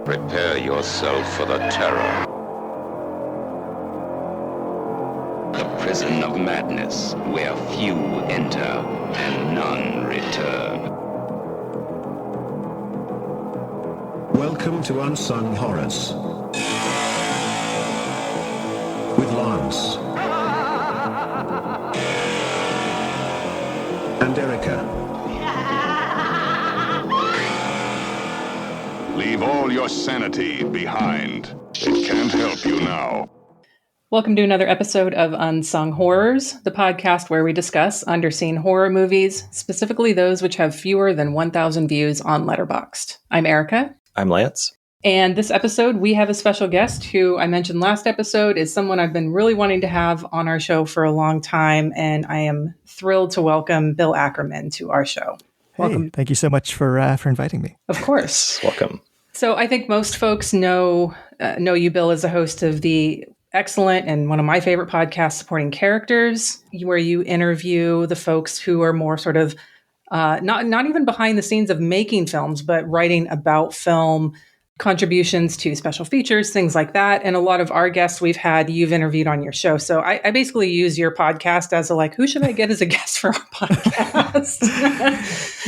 Prepare yourself for the terror. The prison of madness, where few enter and none return. Welcome to Unsung Horrors. With Lance. And Erica. Leave all your sanity behind. It can't help you now. Welcome to another episode of Unsung Horrors, the podcast where we discuss underseen horror movies, specifically those which have fewer than 1,000 views on Letterboxd. I'm Erica. I'm Lance. And this episode, we have a special guest who I mentioned last episode is someone I've been really wanting to have on our show for a long time, and I am thrilled to welcome Bill Ackerman to our show. Welcome. Hey, thank you so much for inviting me. Of course. Welcome. So I think most folks know you, Bill, as a host of the excellent and one of my favorite podcasts, Supporting Characters, where you interview the folks who are more sort of not even behind the scenes of making films, but writing about film, contributions to special features, things like that. And a lot of our guests we've had, you've interviewed on your show. So I basically use your podcast as a who should I get as a guest for our podcast?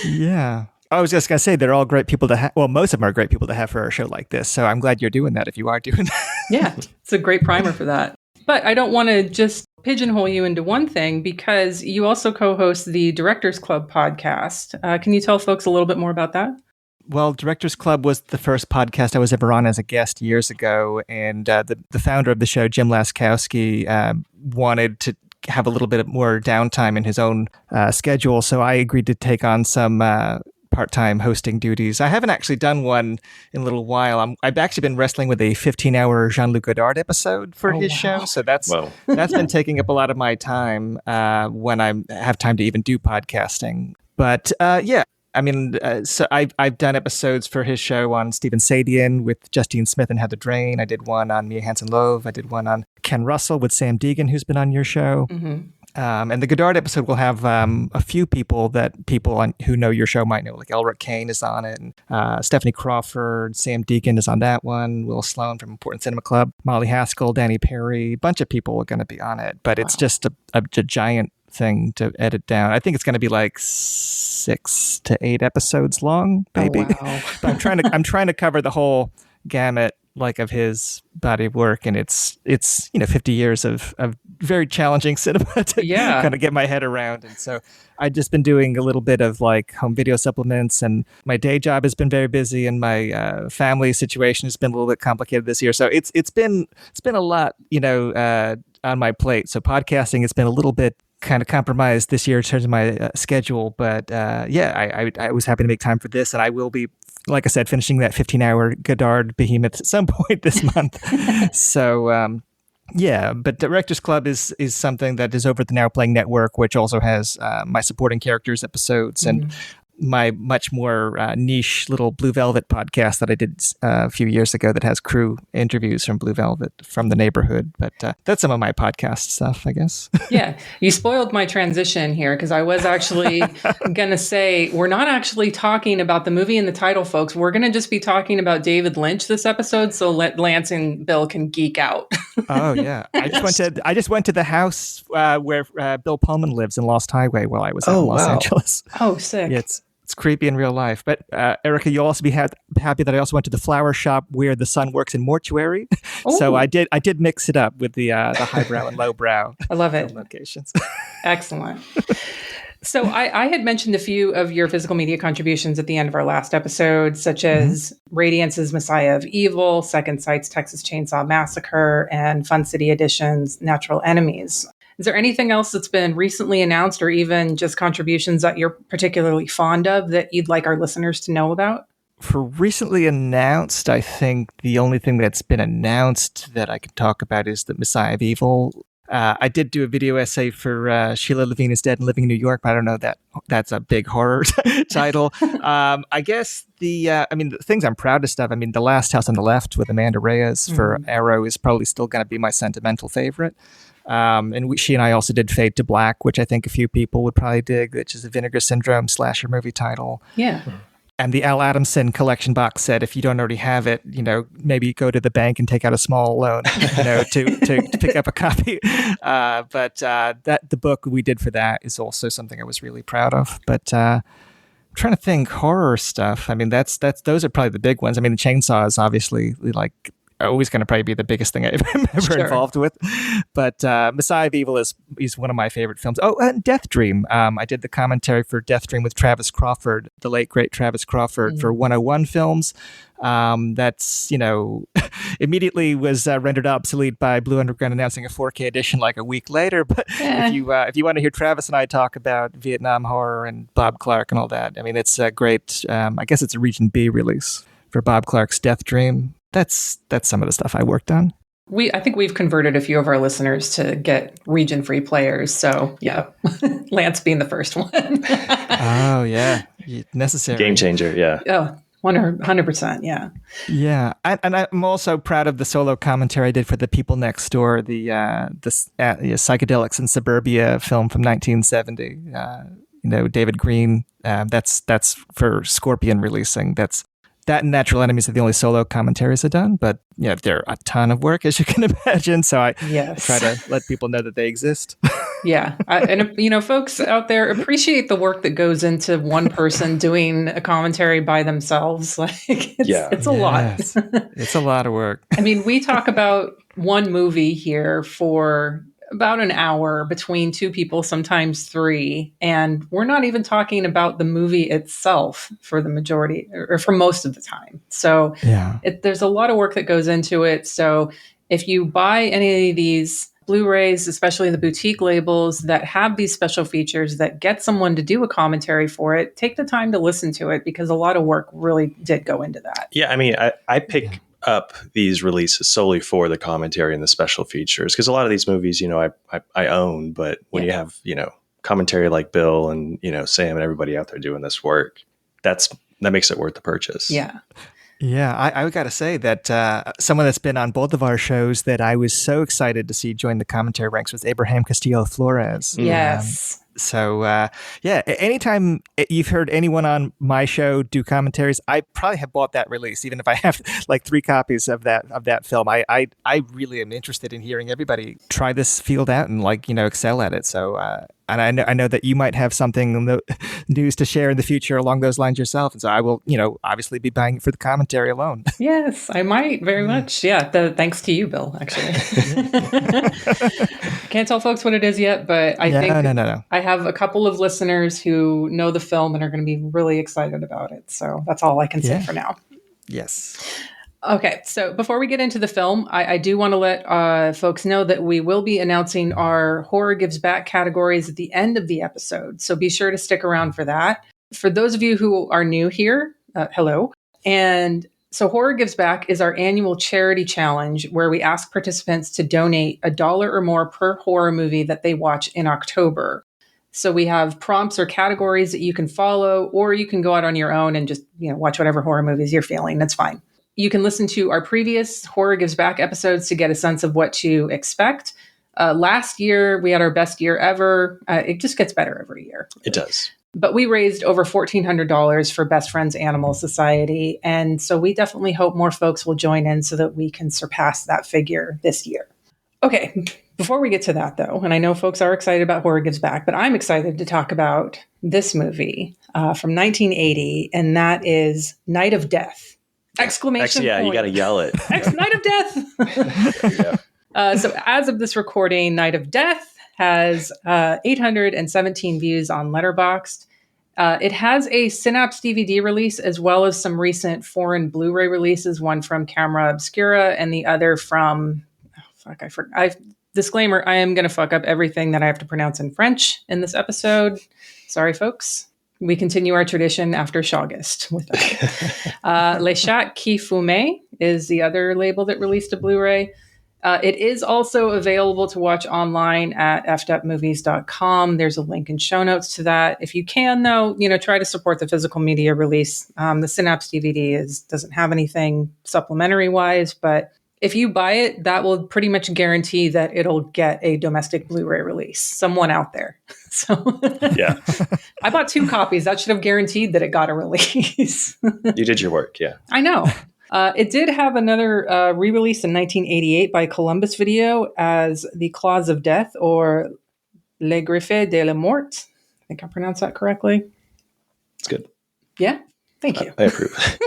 Yeah. I was just going to say, they're all great people to have. Well, most of them are great people to have for a show like this. So I'm glad you're doing that if you are doing that. Yeah, it's a great primer for that. But I don't want to just pigeonhole you into one thing because you also co-host the Directors Club podcast. Can you tell folks a little bit more about that? Well, Directors Club was the first podcast I was ever on as a guest years ago. And the founder of the show, Jim Laskowski, wanted to have a little bit more downtime in his own schedule. So I agreed to take on some part-time hosting duties. I haven't actually done one in a little while. I've actually been wrestling with a 15-hour Jean-Luc Godard episode for his show. So that's been taking up a lot of my time when I have time to even do podcasting. But yeah. I mean, so I've done episodes for his show on Stephen Sadian with Justine Smith and Heather Drain. I did one on Mia Hansen-Loeb. I did one on Ken Russell with Sam Deegan, who's been on your show. Mm-hmm. And the Godard episode will have a few people that people who know your show might know, like Elric Kane is on it, and Stephanie Crawford, Sam Deegan is on that one, Will Sloan from Important Cinema Club, Molly Haskell, Danny Perry, a bunch of people are going to be on it. But it's just a giant thing to edit down. I think it's going to be like 6 to 8 episodes long, maybe. Oh, wow. But I'm trying to cover the whole gamut of his body of work, and it's 50 years of very challenging cinema to kind of get my head around. And so I've just been doing a little bit of home video supplements, and my day job has been very busy, and my family situation has been a little bit complicated this year. So it's been a lot, on my plate. So podcasting has been a little bit kind of compromised this year in terms of my schedule, but I was happy to make time for this, and I will be, like I said, finishing that 15-hour Godard behemoth at some point this month. So but Directors Club is something that is over at the Now Playing Network, which also has my Supporting Characters episodes and my much more niche little Blue Velvet podcast that I did a few years ago that has crew interviews from Blue Velvet from the neighborhood. But that's some of my podcast stuff, I guess. Yeah, you spoiled my transition here because I was actually going to say we're not actually talking about the movie in the title, folks. We're going to just be talking about David Lynch this episode, so let Lance and Bill can geek out. Oh yeah, I just went to the house where Bill Pullman lives in Lost Highway while I was in Los Angeles. Oh, sick. Yeah, it's creepy in real life. But Erica, you'll also be happy that I also went to the flower shop where the son works in mortuary. So I did mix it up with the highbrow and lowbrow. I love it. Locations. Excellent. So I had mentioned a few of your physical media contributions at the end of our last episode, such as Radiance's Messiah of Evil, Second Sight's Texas Chainsaw Massacre, and Fun City Edition's Natural Enemies. Is there anything else that's been recently announced or even just contributions that you're particularly fond of that you'd like our listeners to know about? For recently announced, I think the only thing that's been announced that I can talk about is the Messiah of Evil. I did do a video essay for Sheila Levine is Dead and Living in New York, but I don't know that that's a big horror title. I guess the things I'm proudest of, The Last House on the Left with Amanda Reyes for Arrow is probably still going to be my sentimental favorite. And she and I also did Fade to Black, which I think a few people would probably dig, which is a Vinegar Syndrome slasher movie title. Yeah. and the Al Adamson collection box set. If you don't already have it, maybe go to the bank and take out a small loan, to pick up a copy. But that the book we did for that is also something I was really proud of. But I'm trying to think horror stuff. I mean, that's those are probably the big ones. I mean, the Chainsaw is obviously like always going to probably be the biggest thing I've ever involved with. But Messiah of Evil is one of my favorite films. Oh, and Death Dream. I did the commentary for Death Dream with Travis Crawford, the late, great Travis Crawford, for 101 Films. That's, immediately was rendered obsolete by Blue Underground announcing a 4K edition like a week later. But if you want to hear Travis and I talk about Vietnam horror and Bob Clark and all that, I mean, it's a great, I guess it's a Region B release for Bob Clark's Death Dream. That's some of the stuff I worked on. I think we've converted a few of our listeners to get region-free players. So, yeah, Lance being the first one. Oh, yeah. Necessary. Game changer, yeah. Oh, 100%, yeah. Yeah, and I'm also proud of the solo commentary I did for The People Next Door, the Psychedelics in Suburbia film from 1970. David Green, that's for Scorpion releasing. That and Natural Enemies are the only solo commentaries I've done, but they're a ton of work, as you can imagine. So I try to let people know that they exist. Yeah. And folks out there, appreciate the work that goes into one person doing a commentary by themselves. Like, it's a lot. It's a lot of work. I mean, we talk about one movie here for about an hour between two people, sometimes three. And we're not even talking about the movie itself for the majority or for most of the time. So there's a lot of work that goes into it. So if you buy any of these Blu-rays, especially the boutique labels that have these special features that get someone to do a commentary for it, take the time to listen to it, because a lot of work really did go into that. Yeah, I mean, I pick up these releases solely for the commentary and the special features, because a lot of these movies, I own, but when you have, commentary like Bill and, Sam and everybody out there doing this work, that makes it worth the purchase. Yeah. Yeah, I got to say that someone that's been on both of our shows that I was so excited to see join the commentary ranks was Abraham Castillo Flores. Yes. Anytime you've heard anyone on my show do commentaries, I probably have bought that release, even if I have like 3 copies of that film. I really am interested in hearing everybody try this field out and excel at it. So and I know that you might have something news to share in the future along those lines yourself, and so I will obviously be buying it for the commentary alone. Yes, I might very much. Yeah, thanks to you, Bill. Actually, can't tell folks what it is yet, but I think no. I have a couple of listeners who know the film and are going to be really excited about it. So that's all I can say for now. Yes. Okay, so before we get into the film, I do want to let folks know that we will be announcing our Horror Gives Back categories at the end of the episode. So be sure to stick around for that. For those of you who are new here, hello. And so Horror Gives Back is our annual charity challenge where we ask participants to donate $1 or more per horror movie that they watch in October. So we have prompts or categories that you can follow, or you can go out on your own and just watch whatever horror movies you're feeling. That's fine. You can listen to our previous Horror Gives Back episodes to get a sense of what to expect. Last year, we had our best year ever. It just gets better every year. It does. But we raised over $1,400 for Best Friends Animal Society. And so we definitely hope more folks will join in so that we can surpass that figure this year. Okay, before we get to that, though, and I know folks are excited about Horror Gives Back, but I'm excited to talk about this movie from 1980, and that is Night of Death. Exclamation point. You got to yell it. Night of Death. So as of this recording, Night of Death has 817 views on Letterboxd. It has a Synapse DVD release as well as some recent foreign Blu-ray releases, one from Camera Obscura and the other from... Disclaimer, I am going to fuck up everything that I have to pronounce in French in this episode. Sorry, folks. We continue our tradition after Shawgust with that. Les Chats qui Fument is the other label that released a Blu-ray. It is also available to watch online at fdupmovies.com. There's a link in show notes to that. If you can, though, try to support the physical media release. The Synapse DVD doesn't have anything supplementary-wise, but if you buy it, that will pretty much guarantee that it'll get a domestic Blu-ray release. Someone out there. So Yeah. I bought 2 copies. That should have guaranteed that it got a release. You did your work. Yeah. I know. It did have another re-release in 1988 by Columbus Video as The Claws of Death, or Les Griffes de la Mort. I think I pronounced that correctly. It's good. Yeah? Thank you. I approve.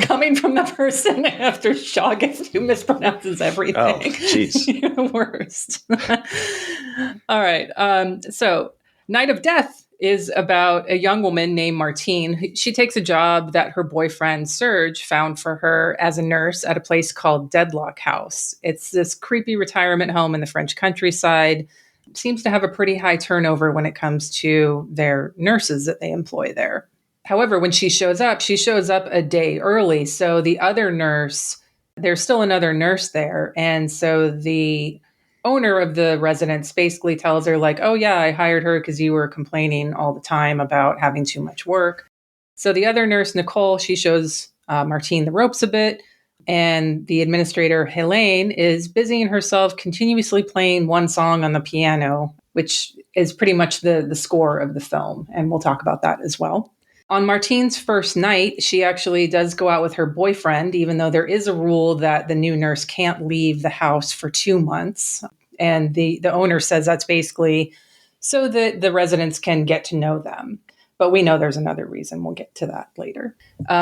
Coming from the person after Shawgist who mispronounces everything. Oh, jeez. You're the worst. All right. So, Night of Death is about a young woman named Martine. She takes a job that her boyfriend Serge found for her as a nurse at a place called Deadlock House. It's this creepy retirement home in the French countryside. It seems to have a pretty high turnover when it comes to their nurses that they employ there. However, when she shows up a day early. So the other nurse, there's still another nurse there. And so the owner of the residence basically tells her, like, oh, yeah, I hired her because you were complaining all the time about having too much work. So the other nurse, Nicole, she shows Martine the ropes a bit. And the administrator, Helene, is busying herself continuously playing one song on the piano, which is pretty much the score of the film. And we'll talk about that as well. On Martine's first night, she actually does go out with her boyfriend, even though there is a rule that the new nurse can't leave the house for 2 months. And the owner says that's basically so that the residents can get to know them. But we know there's another reason. We'll get to that later.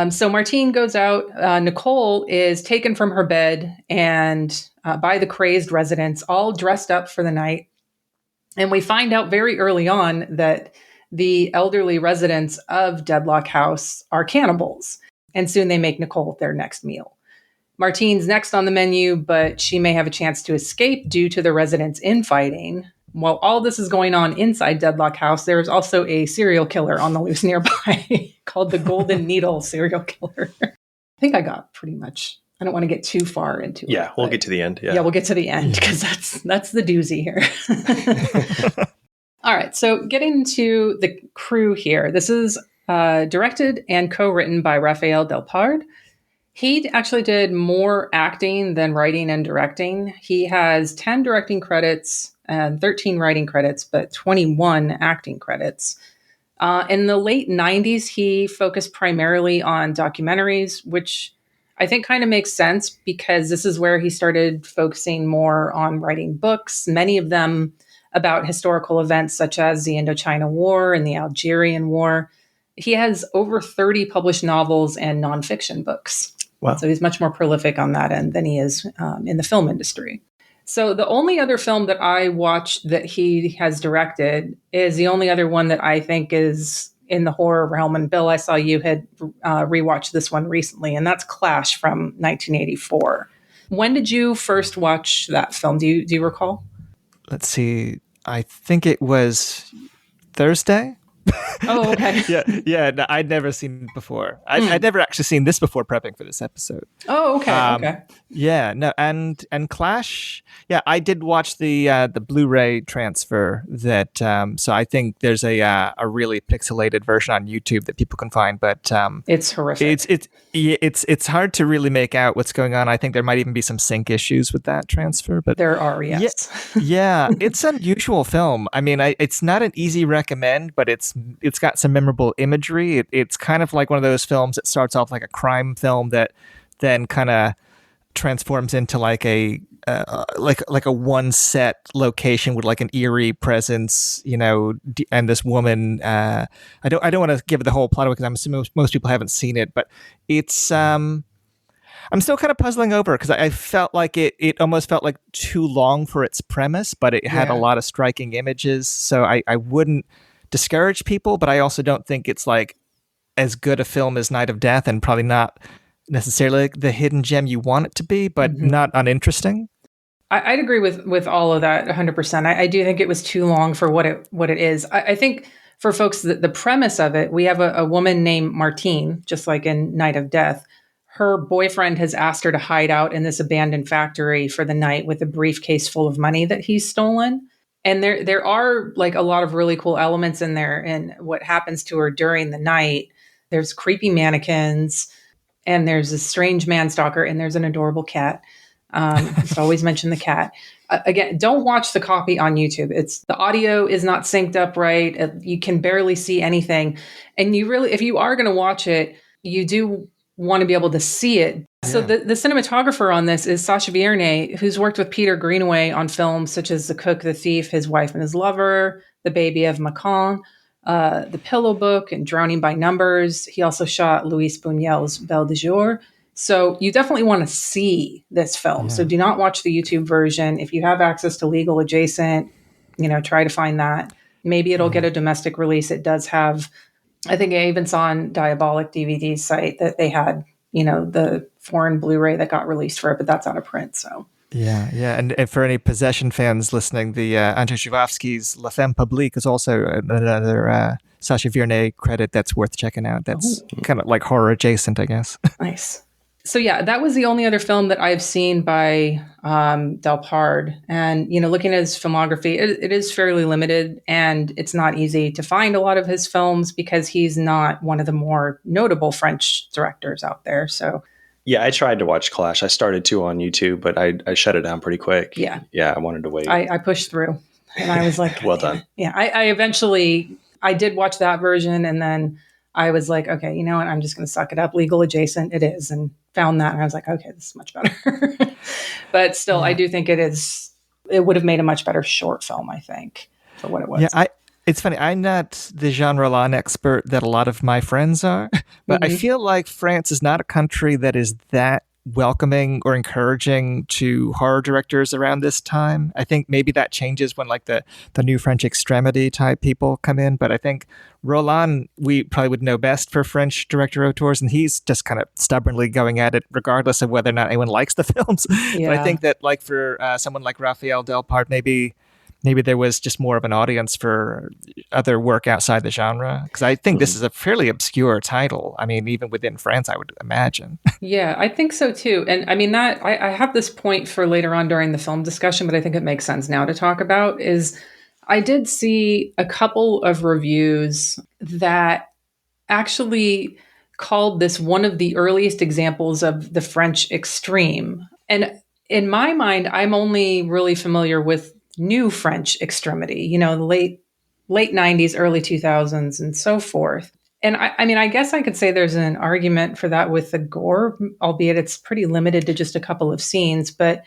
So Martine goes out. Nicole is taken from her bed and by the crazed residents, all dressed up for the night. And we find out very early on that the elderly residents of Deadlock House are cannibals, and soon they make Nicole their next meal. Martine's next on the menu, but she may have a chance to escape due to the residents' infighting. While all this is going on inside Deadlock House, there is also a serial killer on the loose nearby called the Golden Needle serial killer. I think I got pretty much. I don't want to get too far into it. Yeah, we'll get to the end. Yeah, we'll get to the end because that's the doozy here. All right, so getting to the crew here. This is directed and co-written by Raphael Delpard. He actually did more acting than writing and directing. He has 10 directing credits and 13 writing credits, but 21 acting credits. In the late 90s, he focused primarily on documentaries, which I think kind of makes sense because this is where he started focusing more on writing books, many of them about historical events such as the Indochina War and the Algerian War. He has over 30 published novels and nonfiction books. Wow. So he's much more prolific on that end than he is in the film industry. So the only other film that I watched that he has directed is the only other one that I think is in the horror realm. And Bill, I saw you had rewatched this one recently, and that's Clash from 1984. When did you first watch that film? Do you recall? Let's see. I think it was Thursday. Oh, okay. Yeah. No, I'd never seen it before. I'd never actually seen this before prepping for this episode. Oh, okay. Okay. Yeah. No. And Clash. Yeah, I did watch the Blu-ray transfer. That so I think there's a really pixelated version on YouTube that people can find, but it's horrific. It's hard to really make out what's going on. I think there might even be some sync issues with that transfer, but there are. Yes. Yeah. It's an unusual film. I mean, it's not an easy recommend, but it's got some memorable imagery. It's kind of like one of those films that starts off like a crime film that then kind of transforms into like a one set location with like an eerie presence, and this woman. I don't want to give the whole plot away because I'm assuming most people haven't seen it, but it's. I'm still kind of puzzling over because I felt like it almost felt like too long for its premise, but it had a lot of striking images. So I wouldn't discourage people, but I also don't think it's like as good a film as Night of Death, and probably not necessarily the hidden gem you want it to be, but not uninteresting. I'd agree with all of that 100%. I do think it was too long for what it is. I think for folks, the premise of it, we have a woman named Martine, just like in Night of Death. Her boyfriend has asked her to hide out in this abandoned factory for the night with a briefcase full of money that he's stolen. And there are like a lot of really cool elements in there and what happens to her during the night. There's creepy mannequins and there's a strange man stalker and there's an adorable cat. Just always mention the cat. Again, don't watch the copy on YouTube. The audio is not synced up right. You can barely see anything. And if you are going to watch it, you do want to be able to see it. Yeah. So the cinematographer on this is Sacha Vierny, who's worked with Peter Greenaway on films such as The Cook, The Thief, His Wife and His Lover, The Baby of Macon, The Pillow Book, and Drowning by Numbers. He also shot Luis Buñuel's Belle de Jour. So you definitely want to see this film. Yeah. So do not watch the YouTube version. If you have access to Legal Adjacent, try to find that. Maybe it'll get a domestic release. It does have, I think I even saw on Diabolic DVD's site that they had, the foreign Blu-ray that got released for it, but that's out of print. So. Yeah. And for any Possession fans listening, the Andrzej Żuławski's La Femme Publique is also another Sacha Vierny credit that's worth checking out. That's kind of like horror adjacent, I guess. Nice. So yeah, that was the only other film that I've seen by Delpard. And, looking at his filmography, it is fairly limited, and it's not easy to find a lot of his films because he's not one of the more notable French directors out there. So yeah, I tried to watch Clash. I started to on YouTube, but I shut it down pretty quick. Yeah. Yeah, I wanted to wait. I pushed through, and I was like, well done. Yeah, I eventually did watch that version, and then I was like, okay, you know what? I'm just going to suck it up. Legal Adjacent, it is, and found that, and I was like, okay, this is much better. But still, I do think it would have made a much better short film, I think, for what it was. Yeah, it's funny. I'm not the Jean Roland expert that a lot of my friends are, but I feel like France is not a country that is that welcoming or encouraging to horror directors around this time. I think maybe that changes when like the new French extremity type people come in, but I think Roland, we probably would know best for French director auteurs, and he's just kind of stubbornly going at it regardless of whether or not anyone likes the films. Yeah. But I think that like for someone like Raphael Delpard, maybe there was just more of an audience for other work outside the genre. Because I think this is a fairly obscure title. I mean, even within France, I would imagine. Yeah, I think so too. And I mean, that I have this point for later on during the film discussion, but I think it makes sense now to talk about is I did see a couple of reviews that actually called this one of the earliest examples of the French extreme. And in my mind, I'm only really familiar with new French extremity, the late 90s, early 2000s, and so forth. And I mean, I guess I could say there's an argument for that with the gore, albeit it's pretty limited to just a couple of scenes. But,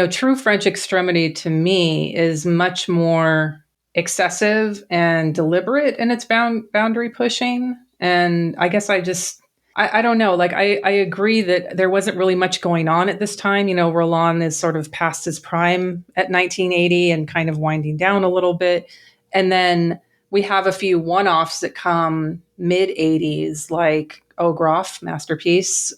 true French extremity to me is much more excessive and deliberate in its boundary pushing. And I guess I don't know. Like, I agree that there wasn't really much going on at this time. Roland is sort of past his prime at 1980 and kind of winding down a little bit. And then we have a few one-offs that come mid-80s, like Ogroff, masterpiece,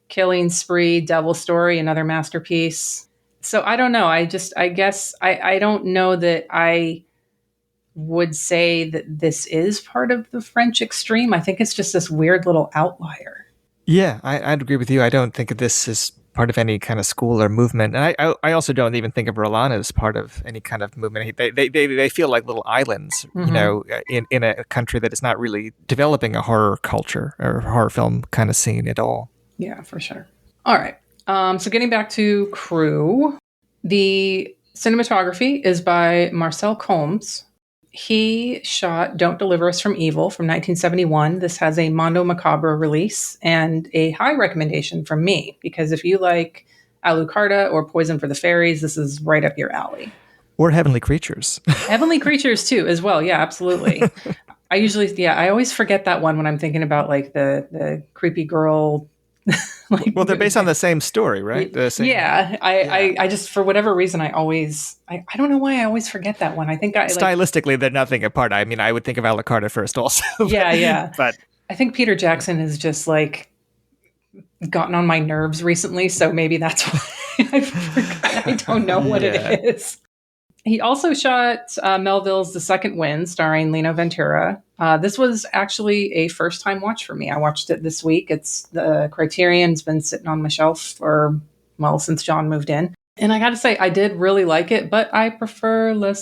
Killing Spree, Devil Story, another masterpiece. So I don't know. I guess I don't know that I would say that this is part of the French extreme. I think it's just this weird little outlier. Yeah, I'd agree with you. I don't think of this as part of any kind of school or movement. And I also don't even think of Roland as part of any kind of movement. They feel like little islands, in a country that is not really developing a horror culture or horror film kind of scene at all. Yeah, for sure. All right. So getting back to crew, the cinematography is by Marcel Combs. He shot Don't Deliver Us from Evil from 1971. This has a Mondo Macabre release and a high recommendation from me, because if you like Alucarda or Poison for the Fairies, this is right up your alley. Or Heavenly Creatures. Heavenly Creatures too, as well. Yeah, absolutely. I always forget that one when I'm thinking about like the creepy girl. Well, they're based on the same story, right? I just, for whatever reason, I don't know why I always forget that one. I think stylistically, they're nothing apart. I mean, I would think of Alucarda first also. Yeah. But I think Peter Jackson has just like gotten on my nerves recently. So maybe that's why I forgot. I don't know what it is. He also shot Melville's The Second Wind, starring Lino Ventura. This was actually a first-time watch for me. I watched it this week. It's the Criterion's been sitting on my shelf since John moved in. And I got to say, I did really like it, but I prefer Le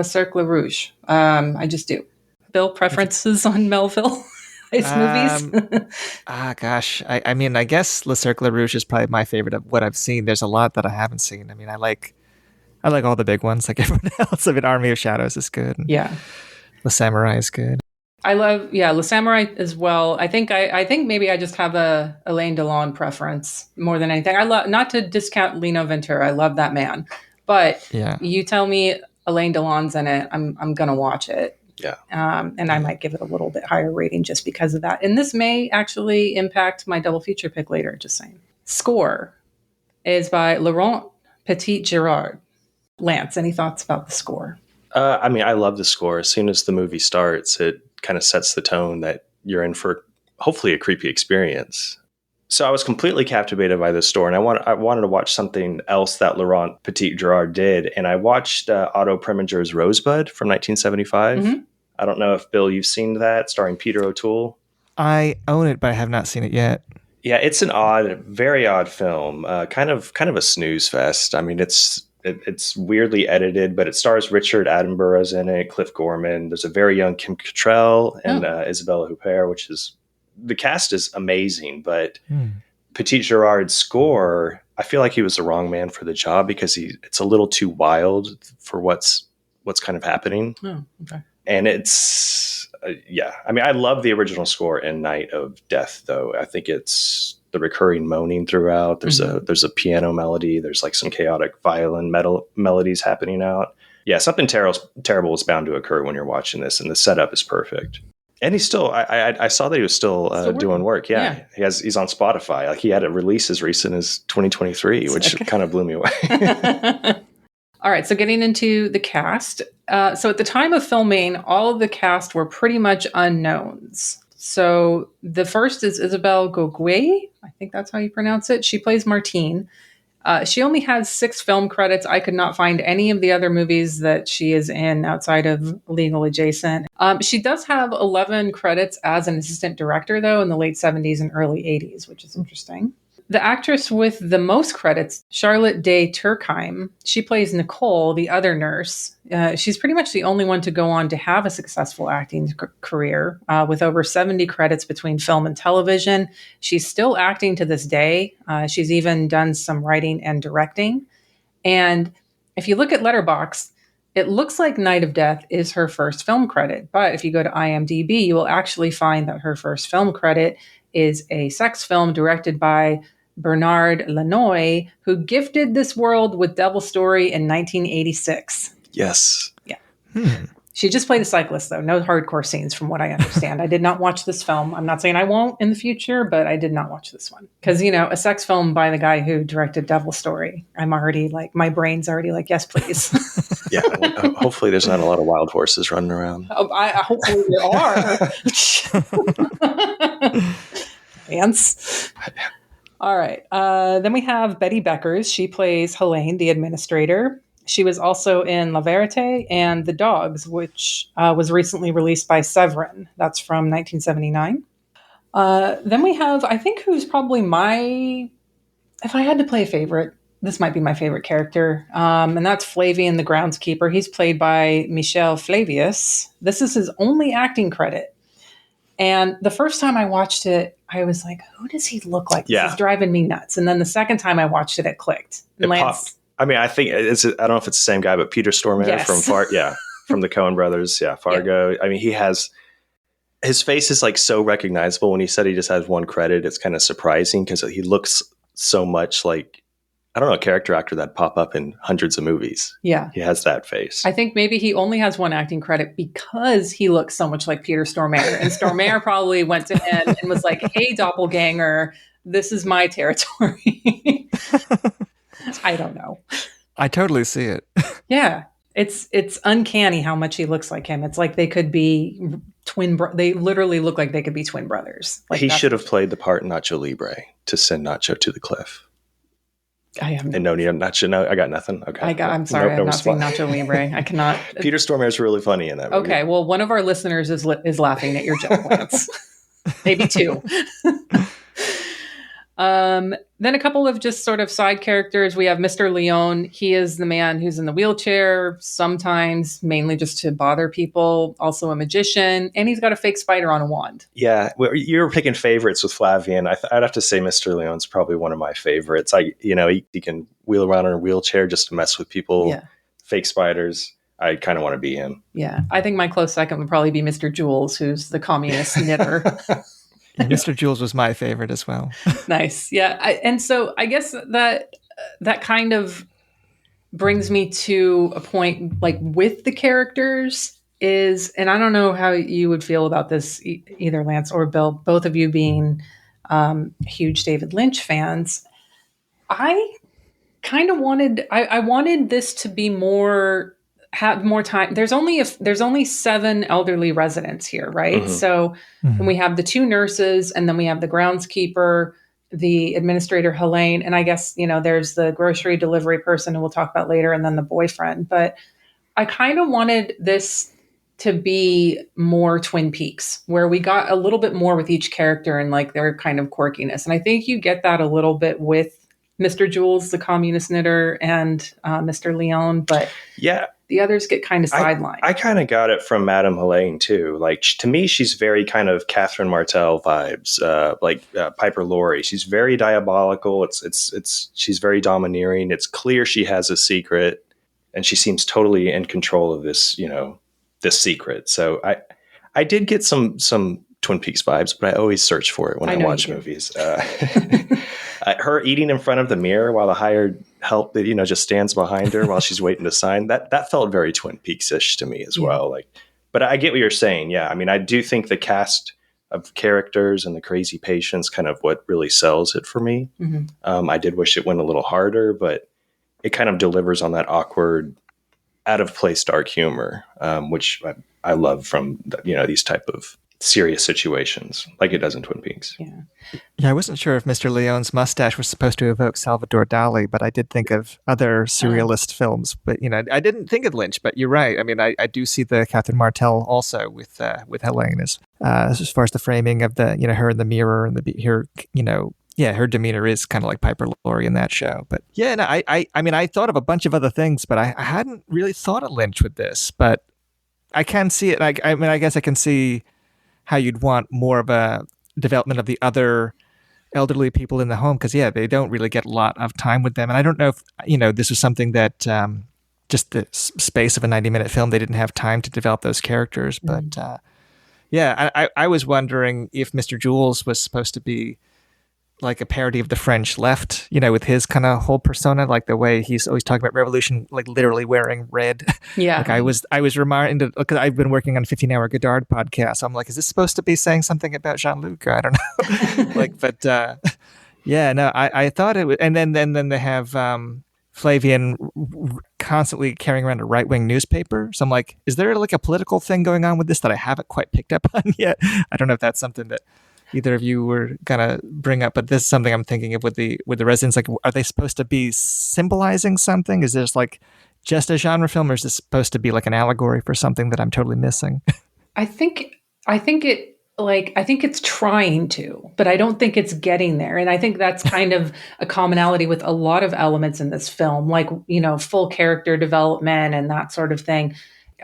Cercle Rouge. I just do. Bill, preferences on Melville? heist movies? Gosh. I mean, I guess Le Cercle Rouge is probably my favorite of what I've seen. There's a lot that I haven't seen. I mean, I like all the big ones like everyone else. I mean, Army of Shadows is good. Yeah. The Samurai is good. I love, Le Samurai as well. I think maybe I just have a Alain Delon preference more than anything. I love, not to discount Lino Ventura. I love that man, but you tell me Alain Delon's in it, I'm gonna watch it. Yeah. And I might give it a little bit higher rating just because of that. And this may actually impact my double feature pick later. Just saying. Score is by Laurent Petit-Girard. Lance, any thoughts about the score? I mean, I love the score. As soon as the movie starts, it kind of sets the tone that you're in for hopefully a creepy experience. So I was completely captivated by this score, and I wanted to watch something else that Laurent Petit-Girard did, and I watched Otto Preminger's Rosebud from 1975. Mm-hmm. I don't know if, Bill, you've seen that, starring Peter O'Toole. I own it, but I have not seen it yet. Yeah, it's an very odd film, kind of a snooze fest. I mean, it's weirdly edited, but it stars Richard Attenborough's in it, Cliff Gorman. There's a very young Kim Cattrall and Isabella Huppert, the cast is amazing, but Petit-Girard's score, I feel like he was the wrong man for the job because it's a little too wild for what's kind of happening. Oh, okay. And it's, I mean, I love the original score in Night of Death, though. I think it's the recurring moaning throughout. There's a piano melody. There's like some chaotic violin melodies happening out. Yeah, something terrible is bound to occur when you're watching this, and the setup is perfect. And he's still, I saw that he was still doing work. Yeah. He's on Spotify. Like he had a release as recent as 2023, which kind of blew me away. All right. So getting into the cast. So at the time of filming, all of the cast were pretty much unknowns. So the first is Isabelle Gauguin. I think that's how you pronounce it. She plays Martine. She only has 6 film credits. I could not find any of the other movies that she is in outside of Legal Adjacent. She does have 11 credits as an assistant director, though, in the late 70s and early 80s, which is interesting. The actress with the most credits, Charlotte Day Turckheim, she plays Nicole, the other nurse. She's pretty much the only one to go on to have a successful acting career with over 70 credits between film and television. She's still acting to this day. She's even done some writing and directing. And if you look at Letterboxd, it looks like Night of Death is her first film credit. But if you go to IMDb, you will actually find that her first film credit is a sex film directed by Bernard Lanois, who gifted this world with Devil Story in 1986. Yes. Yeah. She just played a cyclist, though. No hardcore scenes, from what I understand. I did not watch this film. I'm not saying I won't in the future, but I did not watch this one. Because, a sex film by the guy who directed Devil Story, I'm already like, my brain's already like, yes, please. Yeah. Well, hopefully there's not a lot of wild horses running around. Hopefully there are. Ants. All right. Then we have Betty Beckers. She plays Helene, the administrator. She was also in La Verite and The Dogs, which was recently released by Severin. That's from 1979. Then we have, I think, who's probably if I had to play a favorite, this might be my favorite character, and that's Flavian, the groundskeeper. He's played by Michel Flavius. This is his only acting credit. And the first time I watched it, I was like, who does he look like? Yeah. This is driving me nuts. And then the second time I watched it, it clicked. Popped. I mean, I think I don't know if it's the same guy, but Peter Stormare from from the Coen brothers. Yeah. Fargo. Yeah. I mean, his face is like so recognizable. When he said he just has one credit, it's kind of surprising because he looks so much like, I don't know, a character actor that pop up in hundreds of movies. Yeah. He has that face. I think maybe he only has one acting credit because he looks so much like Peter Stormare. And Stormare probably went to him and was like, hey, doppelganger, this is my territory. I don't know. I totally see it. Yeah. It's uncanny how much he looks like him. It's like they could be they literally look like they could be twin brothers. Like he should have played the part Nacho Libre to send Nacho to the cliff. I haven't. And no need Nacho. No, I got nothing. Okay. I'm sorry. I've not seen Nacho Libre. I cannot. Peter Stormare is really funny in that movie. Okay. Well, one of our listeners is laughing at your joke, Lance. Maybe 2. Then a couple of just sort of side characters. We have Mr. Leon. He is the man who's in the wheelchair, sometimes mainly just to bother people, also a magician, and he's got a fake spider on a wand. Yeah, you were picking favorites with Flavian. I'd have to say Mr. Leon's probably one of my favorites. He can wheel around in a wheelchair just to mess with people, fake spiders. I kind of want to be him. Yeah, I think my close second would probably be Mr. Jules, who's the communist knitter. Mr. Jules was my favorite as well. Nice. Yeah. And so I guess that kind of brings me to a point like with the characters is, and I don't know how you would feel about this, either Lance or Bill, both of you being huge David Lynch fans. I kind of I wanted this to be have more time. There's only 7 elderly residents here, right? Mm-hmm. So and we have the 2 nurses, and then we have the groundskeeper, the administrator Helene, and I guess there's the grocery delivery person who we'll talk about later, and then the boyfriend. But I kind of wanted this to be more Twin Peaks, where we got a little bit more with each character and like their kind of quirkiness, and I think you get that a little bit with Mr. Jules, the communist knitter, and Mr. Leon, but yeah. The others get kind of sidelined. I kind of got it from Madame Helene too. Like to me, she's very kind of Catherine Martell vibes, like Piper Laurie. She's very diabolical. She's very domineering. It's clear she has a secret, and she seems totally in control of this, this secret. So I did get some Twin Peaks vibes, but I always search for it when I watch movies. Her eating in front of the mirror while the hired help that just stands behind her while she's waiting to sign, that felt very Twin Peaks-ish to me as well. But I get what you're saying. Yeah, I mean, I do think the cast of characters and the crazy patients kind of what really sells it for me. Mm-hmm. I did wish it went a little harder, but it kind of delivers on that awkward, out of place dark humor, which I love from these type of serious situations like it does in Twin Peaks. Yeah, I wasn't sure if Mr. Leon's mustache was supposed to evoke Salvador Dali, but I did think of other surrealist films. But I didn't think of Lynch. But you're right. I mean, I do see the Catherine Martell also with Helene as far as the framing of the her in the mirror and her demeanor is kind of like Piper Laurie in that show. But yeah, no, I mean, I thought of a bunch of other things, but I hadn't really thought of Lynch with this. But I can see it. I mean, I guess I can see how you'd want more of a development of the other elderly people in the home, because they don't really get a lot of time with them. And I don't know if this was something that just the space of a 90-minute film, they didn't have time to develop those characters. But I was wondering if Mr. Jules was supposed to be like a parody of the French left, with his kind of whole persona, like the way he's always talking about revolution, like literally wearing red. Yeah. Like I was reminded, because I've been working on a 15-hour Godard podcast. So I'm like, is this supposed to be saying something about Jean-Luc? I don't know. I thought it was, and then they have Flavian constantly carrying around a right-wing newspaper. So I'm like, is there like a political thing going on with this that I haven't quite picked up on yet? I don't know if that's something that either of you were gonna bring up, but this is something I'm thinking of with the residents. Like, are they supposed to be symbolizing something? Is this like just a genre film, or is this supposed to be like an allegory for something that I'm totally missing? I think it's trying to, but I don't think it's getting there. And I think that's kind of a commonality with a lot of elements in this film, like full character development and that sort of thing.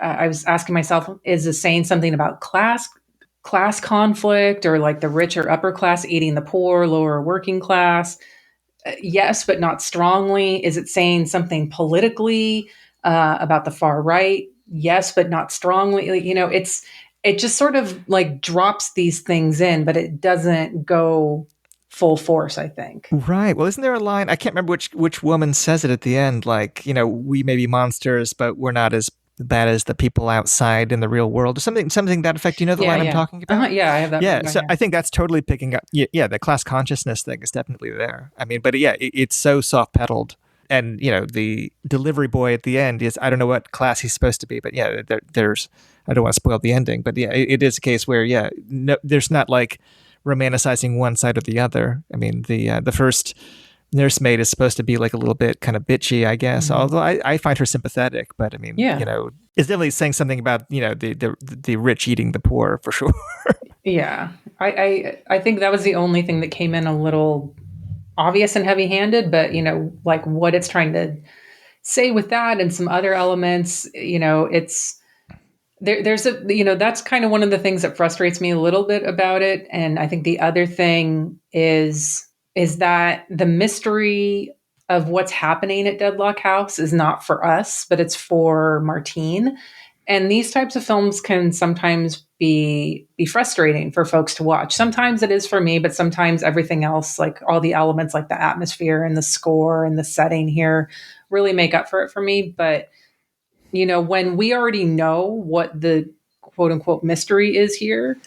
I was asking myself, is this saying something about class conflict, or like the rich or upper class eating the poor, lower working class? Yes, but not strongly. Is it saying something politically about the far right? Yes, but not strongly. It just sort of like drops these things in, but it doesn't go full force, I think. Right. Well, isn't there a line? I can't remember which woman says it at the end. Like, we may be monsters, but we're not as bad as the people outside in the real world, or something that effect. The line I'm talking about? Yeah, I have that. Yeah, so I think that's totally picking up. Yeah, the class consciousness thing is definitely there. I mean, but it's so soft pedaled, and the delivery boy at the end is, I don't know what class he's supposed to be, but there's, I don't want to spoil the ending, but it is a case where there's not like romanticizing one side or the other. I mean, the first nursemaid is supposed to be like a little bit kind of bitchy, I guess. Mm-hmm. Although I find her sympathetic, but I mean, it's definitely saying something about the rich eating the poor for sure. Yeah, I think that was the only thing that came in a little obvious and heavy-handed, but like what it's trying to say with that and some other elements, it's there's a that's kind of one of the things that frustrates me a little bit about it. And I think the other thing is that the mystery of what's happening at Deadlock House is not for us, but it's for Martine. And these types of films can sometimes be frustrating for folks to watch. Sometimes it is for me, but sometimes everything else, like all the elements, like the atmosphere and the score and the setting here, really make up for it for me. But when we already know what the quote unquote mystery is here,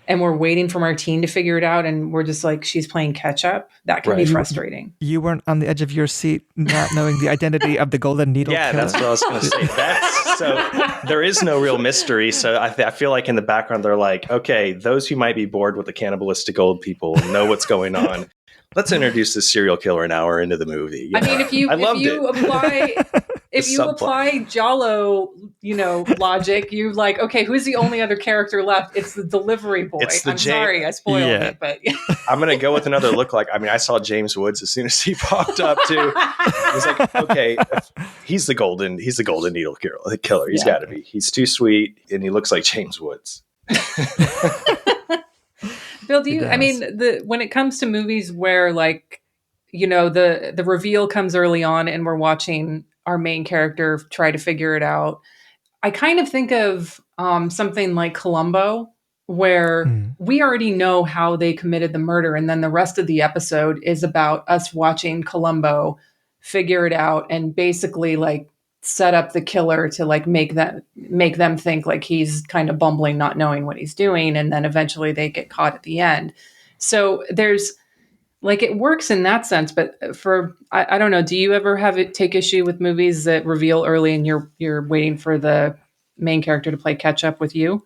and we're waiting for Martine to figure it out, and we're just like, she's playing catch up, that can be Right. frustrating. You weren't on the edge of your seat not knowing the identity of the Golden Needle Yeah, killer? that's what I was going to say. So there is no real mystery. So I feel like in the background, they're like, okay, those who might be bored with the cannibalistic old people know what's going on. Let's introduce this serial killer an hour into the movie. I mean, if you apply Giallo, logic, you're like, okay, who's the only other character left? It's the delivery boy. I'm sorry, I spoiled it, but I'm gonna go with another look. Like, I mean, I saw James Woods as soon as he popped up too. I was like, okay, he's the golden needle killer. He's got to be. He's too sweet, and he looks like James Woods. Bill, when it comes to movies where the reveal comes early on and we're watching our main character try to figure it out, I kind of think of something like Columbo, where we already know how they committed the murder, and then the rest of the episode is about us watching Columbo figure it out and basically like set up the killer to like make them think like he's kind of bumbling, not knowing what he's doing, and then eventually they get caught at the end. So there's like, it works in that sense, but I don't know, do you ever have it take issue with movies that reveal early and you're waiting for the main character to play catch up with you?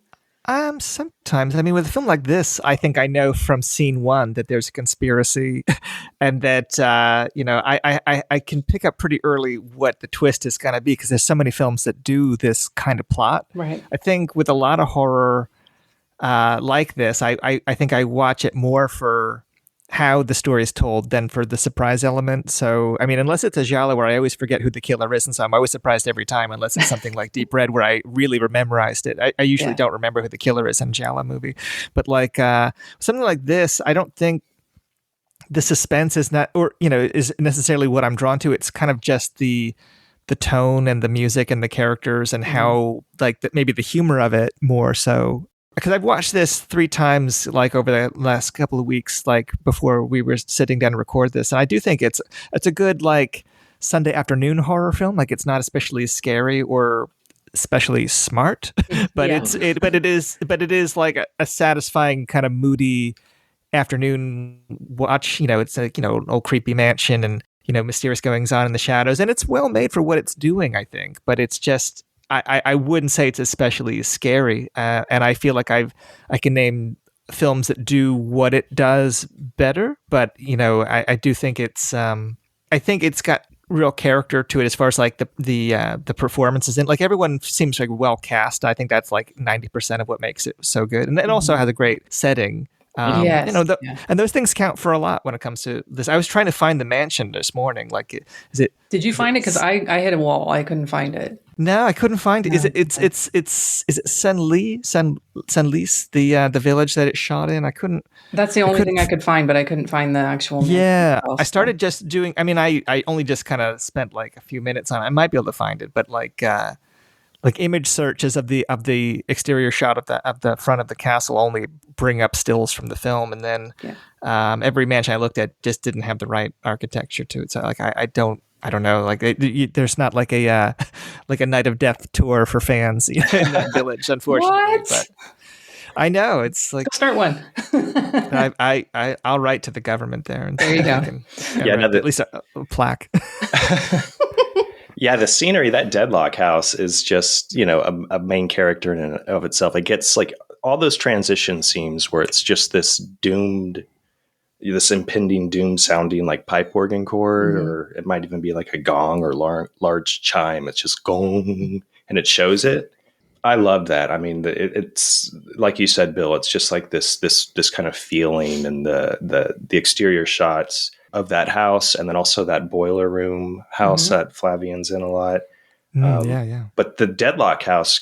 Sometimes. I mean, with a film like this, I think I know from scene one that there's a conspiracy, and that I can pick up pretty early what the twist is going to be, because there's so many films that do this kind of plot. Right. I think with a lot of horror like this, I think I watch it more for how the story is told than for the surprise element. So, I mean, unless it's a giallo where I always forget who the killer is, and so I'm always surprised every time, unless it's something like Deep Red where I really memorized it. I usually don't remember who the killer is in a giallo movie. But like something like this, I don't think the suspense is not, or, is necessarily what I'm drawn to. It's kind of just the tone and the music and the characters and how, like, maybe the humor of it more so. Because I've watched this 3 times, like over the last couple of weeks, like before we were sitting down to record this, and I do think it's a good like Sunday afternoon horror film. Like, it's not especially scary or especially smart, but it is like a satisfying kind of moody afternoon watch. It's like an old creepy mansion and mysterious goings on in the shadows, and it's well made for what it's doing, I think. But it's just. I wouldn't say it's especially scary, and I feel like I can name films that do what it does better. But I do think it's I think it's got real character to it as far as like the performances, and like everyone seems like well cast. I think that's like 90% of what makes it so good, and it also has a great setting. Yes. And those things count for a lot when it comes to this. I was trying to find the mansion this morning. Like, is it? Did you find it? Because I hit a wall. I couldn't find it. No, I couldn't find it. No. Is it Senlis, the village that it shot in? I couldn't. That's the only thing I could find, but I couldn't find the actual. Yeah, I started just doing. I mean, I only just kind of spent like a few minutes on it. I might be able to find it, but like image searches of the exterior shot of the front of the castle only bring up stills from the film, and then every mansion I looked at just didn't have the right architecture to it. So like I don't know. Like there's not like a Night of Death tour for fans in that village, unfortunately. What? But I know, it's like go start one. I'll write to the government there, and there you go. At least a plaque. Yeah, the scenery, that Deadlock house is just, a main character in and of itself. It gets like all those transition scenes where it's just this impending doom sounding like pipe organ chord, or it might even be like a gong or large chime. It's just gong, and it shows it. I love that. I mean, it's like you said, Bill, it's just like this kind of feeling, and the exterior shots. of that house, and then also that boiler room house that Flavian's in a lot. Yeah. But the Deadlock house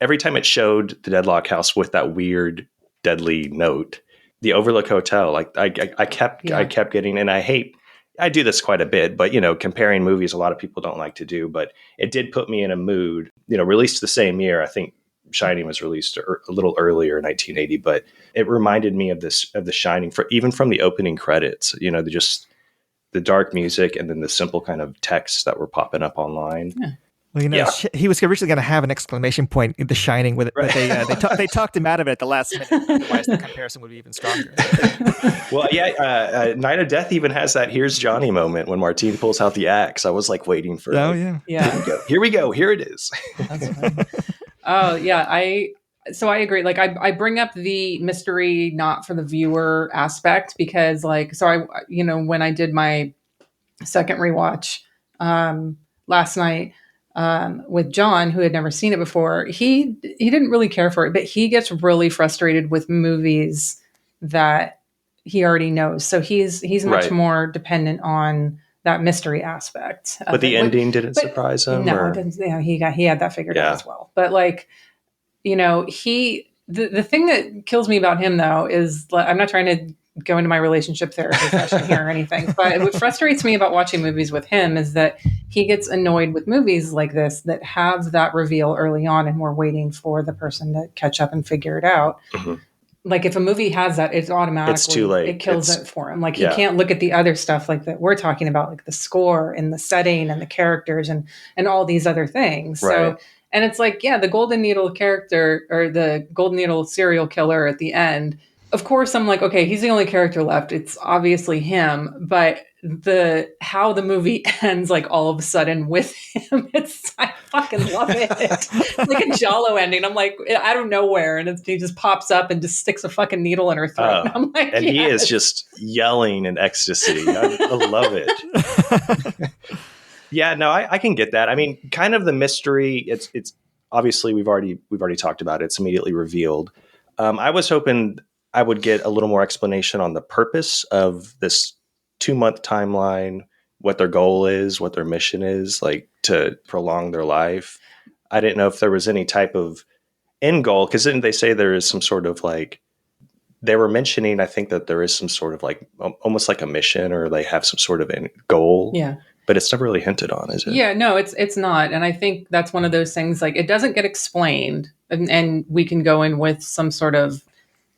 every time it showed the Deadlock house with that weird deadly note, the Overlook Hotel, like I kept getting, and I do this quite a bit, but comparing movies, a lot of people don't like to do, but it did put me in a mood. Released the same year, I think Shining was released a little earlier, 1980, but it reminded me of The Shining, even from the opening credits. Just the dark music and then the simple kind of texts that were popping up online. Yeah. Well, he was originally going to have an exclamation point in The Shining with it, but they talked him out of it at the last minute. Otherwise, the comparison would be even stronger. Well, Night of Death even has that "Here's Johnny" moment when Martine pulls out the axe. I was like waiting for. Here we go. Here it is. That's funny. Oh yeah, I agree. Like I bring up the mystery not for the viewer aspect because when I did my second rewatch last night. With John, who had never seen it before, he didn't really care for it, but he gets really frustrated with movies that he already knows. So he's much more dependent on that mystery aspect. But the ending didn't surprise him. No, it didn't. He had that figured out as well. But the thing that kills me about him though is I'm not trying to go into my relationship therapy session here or anything, but what frustrates me about watching movies with him is that he gets annoyed with movies like this that have that reveal early on and we're waiting for the person to catch up and figure it out. Mm-hmm. Like if a movie has that, it's automatically, it's too late. It kills it for him. Like he can't look at the other stuff like that we're talking about, like the score and the setting and the characters and all these other things. Right. So, and it's like, the Golden Needle character or the Golden Needle serial killer at the end, of course, I'm like, okay, he's the only character left. It's obviously him, but how the movie ends, like all of a sudden with him, I fucking love it. It's like a Jalo ending. I'm like, out of nowhere, and he just pops up and just sticks a fucking needle in her throat. And I'm like, and he is just yelling in ecstasy. I love it. I can get that. I mean, kind of the mystery. It's obviously we've already talked about it. It's immediately revealed. I was hoping I would get a little more explanation on the purpose of this 2-month timeline, what their goal is, what their mission is, like to prolong their life. I didn't know if there was any type of end goal, because didn't they say there is some sort of like, they were mentioning, I think that there is some sort of like almost like a mission, or they have some sort of end goal. Yeah. But it's never really hinted on, is it? Yeah, no, it's not. And I think that's one of those things, like it doesn't get explained and we can go in with some sort of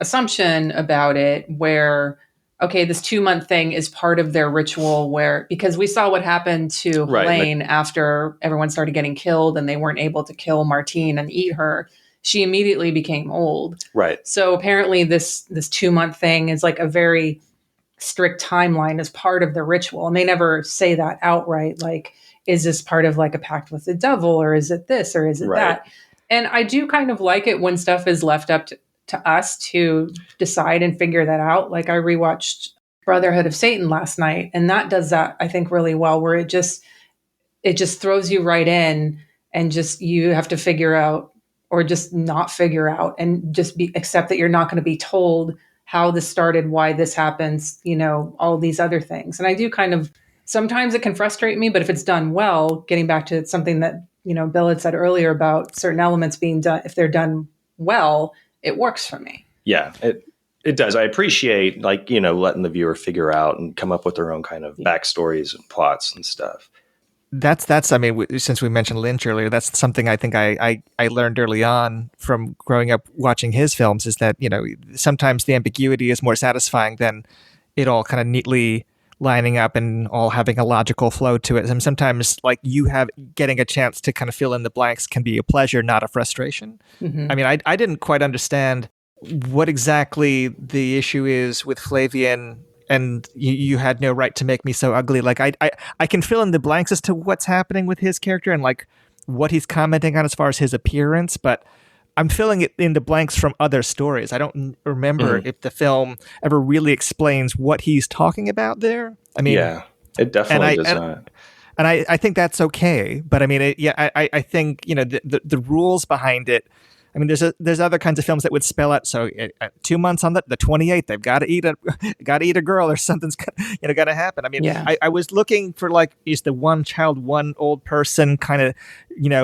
assumption about it where, okay, this 2-month thing is part of their ritual because we saw what happened to Helene after everyone started getting killed and they weren't able to kill Martine and eat her. She immediately became old. Right. So apparently this 2-month thing is like a very strict timeline as part of the ritual. And they never say that outright. Like, is this part of like a pact with the devil, or is it this, or is it that? And I do kind of like it when stuff is left up to us to decide and figure that out. Like I rewatched Brotherhood of Satan last night, and that does that, I think, really well, where it just throws you right in and just, you have to figure out or just not figure out and just accept that you're not going to be told how this started, why this happens, all these other things. And I do kind of, sometimes it can frustrate me, but if it's done well, getting back to something that, Bill had said earlier about certain elements being done, if they're done well, it works for me. Yeah, it does. I appreciate letting the viewer figure out and come up with their own kind of backstories and plots and stuff. That's. I mean, since we mentioned Lynch earlier, that's something I think I learned early on from growing up watching his films, is that sometimes the ambiguity is more satisfying than it all kind of neatly lining up and all having a logical flow to it. And sometimes, like, getting a chance to kind of fill in the blanks can be a pleasure, not a frustration. Mm-hmm. I mean, I didn't quite understand what exactly the issue is with Flavian, and you had no right to make me so ugly. Like, I can fill in the blanks as to what's happening with his character and like what he's commenting on as far as his appearance, but I'm filling it in the blanks from other stories. I don't remember if the film ever really explains what he's talking about there. I mean, yeah, it definitely does not. And I think that's okay. But I mean, I think, the rules behind it, I mean, there's other kinds of films that would spell out. So 2 months on the 28th, they've got to eat a girl, or something's got to happen. I mean, Yeah. I was looking for like, is the one child, one old person kind of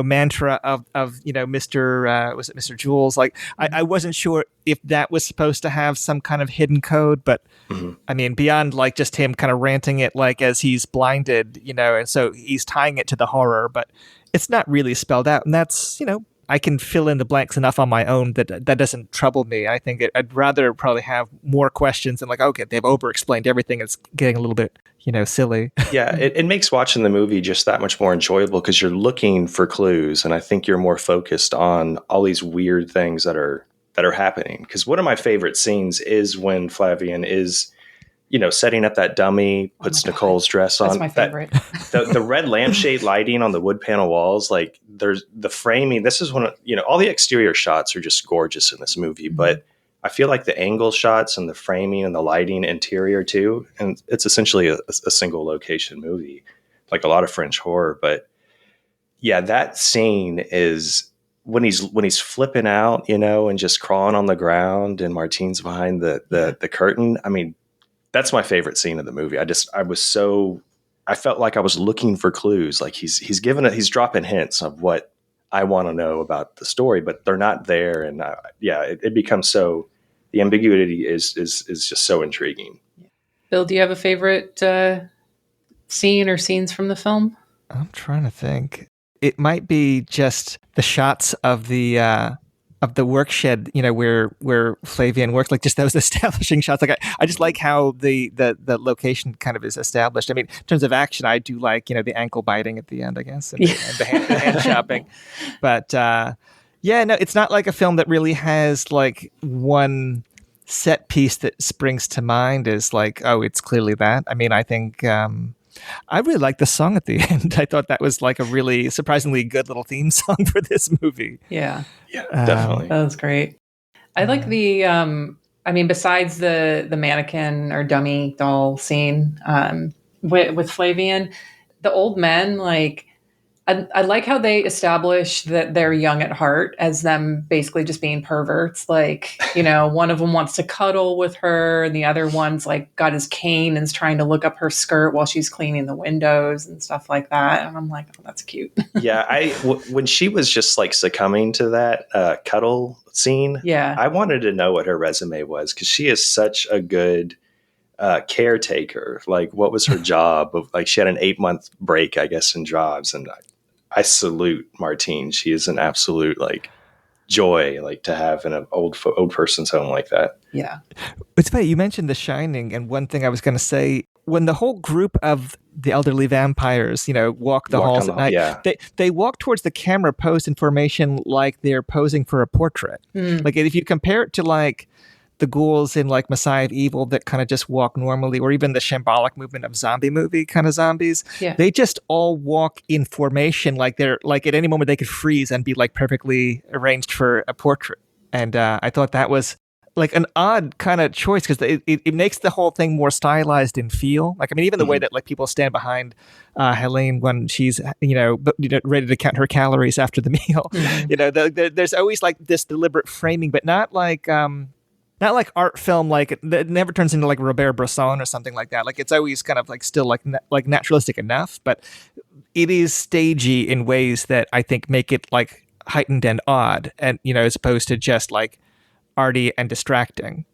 mantra of Mr. Was it Mr. Jules? Like, I wasn't sure if that was supposed to have some kind of hidden code, but I mean, beyond like just him kind of ranting it like as he's blinded, and so he's tying it to the horror, but it's not really spelled out, and that's I can fill in the blanks enough on my own that doesn't trouble me. I think I'd rather probably have more questions and like, okay, they've over-explained everything. It's getting a little bit, silly. Yeah, it makes watching the movie just that much more enjoyable because you're looking for clues, and I think you're more focused on all these weird things that are happening. Because one of my favorite scenes is when Flavian is, setting up that dummy, puts Nicole's dress on. That's my favorite. The red lampshade lighting on the wood panel walls, like there's the framing. This is one of, all the exterior shots are just gorgeous in this movie, but I feel like the angle shots and the framing and the lighting interior too. And it's essentially a single location movie, like a lot of French horror. But yeah, that scene is when he's flipping out, and just crawling on the ground and Martine's behind the curtain. I mean, that's my favorite scene of the movie. I felt like I was looking for clues. Like he's dropping hints of what I want to know about the story, but they're not there. And it becomes so, the ambiguity is just so intriguing. Bill, do you have a favorite scene or scenes from the film? I'm trying to think. It might be just the shots of the work shed, where Flavian works, like just those establishing shots. Like I just like how the location kind of is established. I mean, in terms of action, I do like, the ankle biting at the end, I guess, and the hand chopping. But no, it's not like a film that really has like one set piece that springs to mind as like, oh, it's clearly that. I mean, I think I really liked the song at the end. I thought that was like a really surprisingly good little theme song for this movie. Yeah. Yeah, definitely. That was great. I like the, besides the mannequin or dummy doll scene with Flavian, the old men, like, I like how they establish that they're young at heart as them basically just being perverts. Like, one of them wants to cuddle with her and the other one's like got his cane and is trying to look up her skirt while she's cleaning the windows and stuff like that. And I'm like, oh, that's cute. Yeah. When she was just like succumbing to that cuddle scene, I wanted to know what her resume was because she is such a good caretaker. Like, what was her job? Like, she had an 8-month break, I guess, in jobs, and I salute Martine. She is an absolute like joy, like to have in an old person's home like that. Yeah, it's funny you mentioned The Shining, and one thing I was going to say, when the whole group of the elderly vampires, walk the halls at night, they walk towards the camera, posed in formation like they're posing for a portrait. Like if you compare it to like the ghouls in like Messiah of Evil that kind of just walk normally, or even the shambolic movement of zombie movie kind of zombies, they just all walk in formation like they're like at any moment they could freeze and be like perfectly arranged for a portrait. And I thought that was like an odd kind of choice because it makes the whole thing more stylized in feel. Like, I mean, even the way that like people stand behind Helene when she's, ready to count her calories after the meal, there's always like this deliberate framing, but not like art film, like it never turns into like Robert Bresson or something like that. Like it's always kind of like still like naturalistic enough, but it is stagey in ways that I think make it like heightened and odd, and as opposed to just like arty and distracting.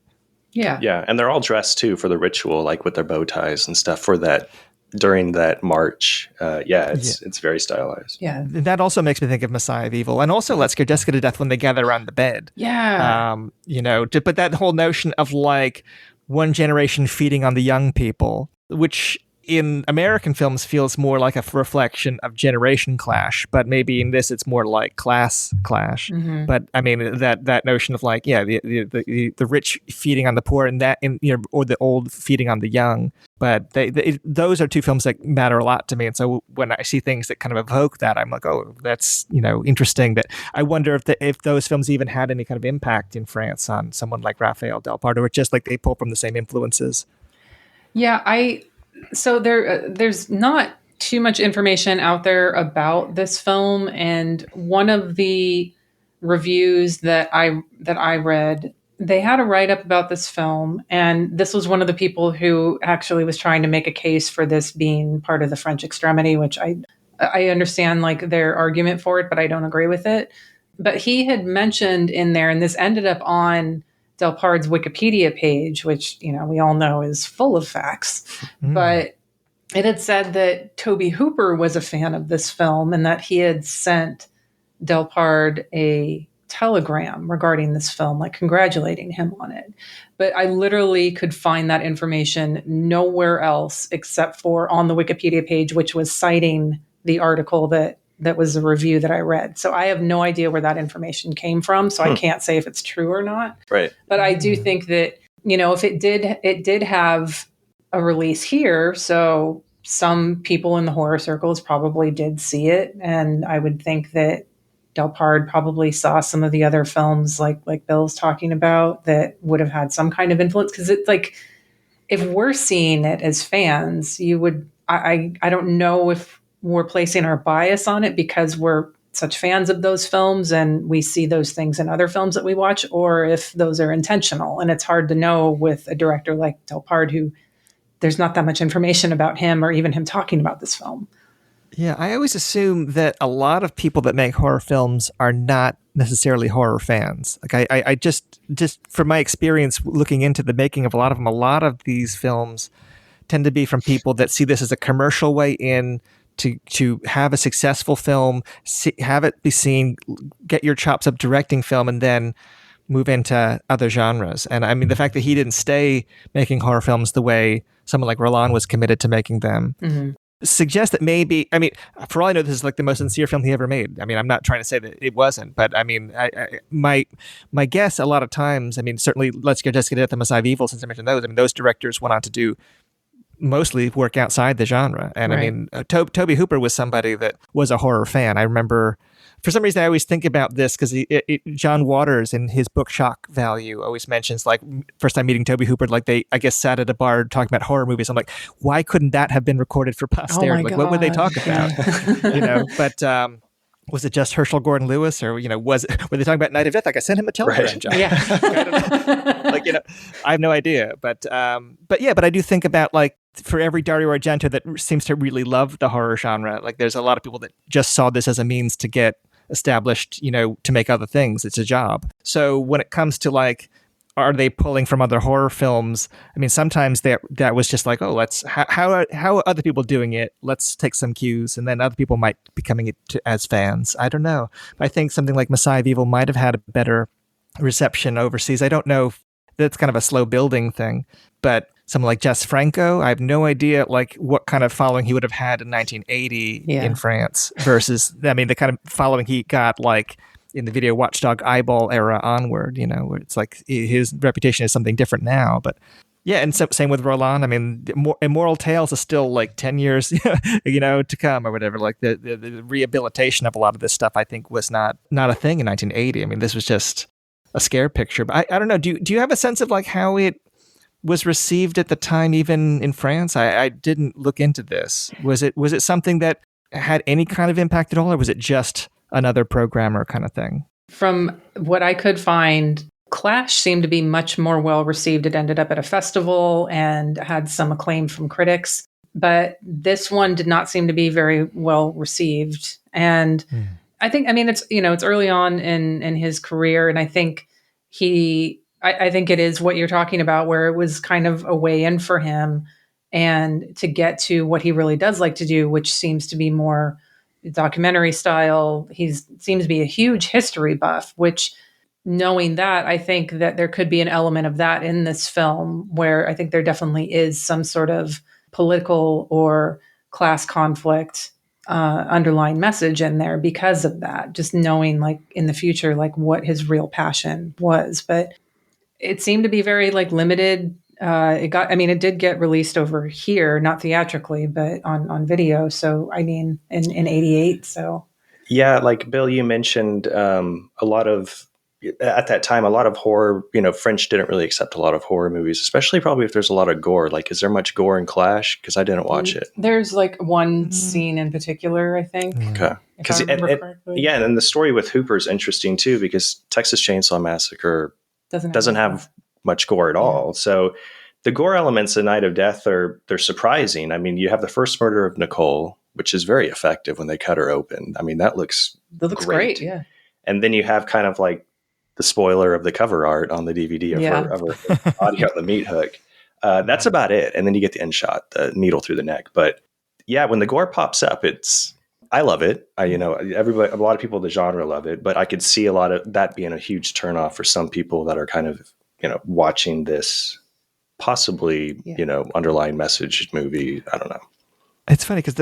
Yeah, and they're all dressed too for the ritual, like with their bow ties and stuff for that during that march. It's very stylized. Yeah, that also makes me think of Messiah of Evil, and also Let's Scare Jessica to Death when they gather around the bed. But that whole notion of like one generation feeding on the young people, which in American films feels more like a reflection of generation clash, but maybe in this it's more like class clash. Mm-hmm. But I mean that notion of like the rich feeding on the poor and that or the old feeding on the young. But those are two films that matter a lot to me, and so when I see things that kind of evoke that, I'm like, oh, that's interesting. That I wonder if those films even had any kind of impact in France on someone like Raphael Delparto, or just like they pull from the same influences. Yeah, So there's not too much information out there about this film, and one of the reviews that I read, they had a write up about this film, and this was one of the people who actually was trying to make a case for this being part of the French extremity, which I understand like their argument for it, but I don't agree with it. But he had mentioned in there, and this ended up on Delpard's Wikipedia page, which we all know is full of facts, but it had said that Toby Hooper was a fan of this film and that he had sent Delpard a telegram regarding this film, like congratulating him on it. But I literally could find that information nowhere else except for on the Wikipedia page, which was citing the article that was a review that I read. So I have no idea where that information came from. So I can't say if it's true or not. Right. But I do think that, if it did have a release here. So some people in the horror circles probably did see it. And I would think that Delpard probably saw some of the other films like Bill's talking about that would have had some kind of influence. Because it's like, if we're seeing it as fans, I don't know if we're placing our bias on it because we're such fans of those films and we see those things in other films that we watch, or if those are intentional. And it's hard to know with a director like Delpard, who there's not that much information about him or even him talking about this film. Yeah, I always assume that a lot of people that make horror films are not necessarily horror fans. Like I just from my experience looking into the making of a lot of these films tend to be from people that see this as a commercial way in to have a successful film, have it be seen, get your chops up directing film, and then move into other genres. And I mean, the fact that he didn't stay making horror films the way someone like Roland was committed to making them suggests that maybe, I mean, for all I know, this is like the most sincere film he ever made. I mean, I'm not trying to say that it wasn't, but I mean, my guess a lot of times, I mean, certainly Let's Get Jessica Death and Messiah of Evil, since I mentioned those, I mean, those directors went on to do mostly work outside the genre. And right. I mean, Toby Hooper was somebody that was a horror fan. I remember, for some reason, I always think about this because John Waters in his book Shock Value always mentions, like, first time meeting Toby Hooper, like they, I guess, sat at a bar talking about horror movies. I'm like, why couldn't that have been recorded for posterity? Like, what would they talk about? But was it just Herschel Gordon Lewis, or were they talking about Night of Death? Like, I sent him a telegram, John. Yeah. I have no idea. But I do think about, like, for every Dario Argento that seems to really love the horror genre, like there's a lot of people that just saw this as a means to get established, to make other things. It's a job. So when it comes to, like, are they pulling from other horror films? I mean, sometimes that was just like, oh, how are other people doing it? Let's take some cues, and then other people might be coming as fans. I don't know. But I think something like Messiah of Evil might have had a better reception overseas. I don't know if that's kind of a slow building thing, but someone like Jess Franco, I have no idea like what kind of following he would have had in 1980 in France versus, I mean, the kind of following he got like in the video Watchdog Eyeball era onward, where it's like his reputation is something different now. But yeah, and so, same with Roland. I mean, Immoral Tales is still like 10 years, to come or whatever. Like the rehabilitation of a lot of this stuff, I think, was not a thing in 1980. I mean, this was just a scare picture. But I don't know. Do you have a sense of like how it was received at the time, even in France? I didn't look into this. Was it something that had any kind of impact at all, or was it just another programmer kind of thing? From what I could find, Clash seemed to be much more well received. It ended up at a festival and had some acclaim from critics, but this one did not seem to be very well received. And I think, I mean, it's early on in his career, and I think I think it is what you're talking about, where it was kind of a way in for him and to get to what he really does like to do, which seems to be more documentary style. He seems to be a huge history buff, which, knowing that, I think that there could be an element of that in this film, where I think there definitely is some sort of political or class conflict underlying message in there because of that, just knowing like in the future, like what his real passion was. But it seemed to be very like limited. It did get released over here, not theatrically, but on video. So, I mean, in 88. So. Yeah. Like Bill, you mentioned, a lot of at that time, a lot of horror, French didn't really accept a lot of horror movies, especially probably if there's a lot of gore. Like, is there much gore in Clash? Because I didn't watch it. There's like one scene in particular, I think. Okay. If I remember correctly. Yeah, and then the story with Hooper is interesting too, because Texas Chainsaw Massacre doesn't have much gore at all. So the gore elements in Night of Death they're surprising. I mean, you have the first murder of Nicole, which is very effective when they cut her open. I mean, that looks great. Yeah. And then you have kind of like the spoiler of the cover art on the DVD of her body on the meat hook. That's about it. And then you get the end shot, the needle through the neck. But yeah, when the gore pops up, I love it. Everybody, a lot of people in the genre love it, but I could see a lot of that being a huge turnoff for some people that are kind of, watching this possibly, underlying message movie. I don't know. It's funny because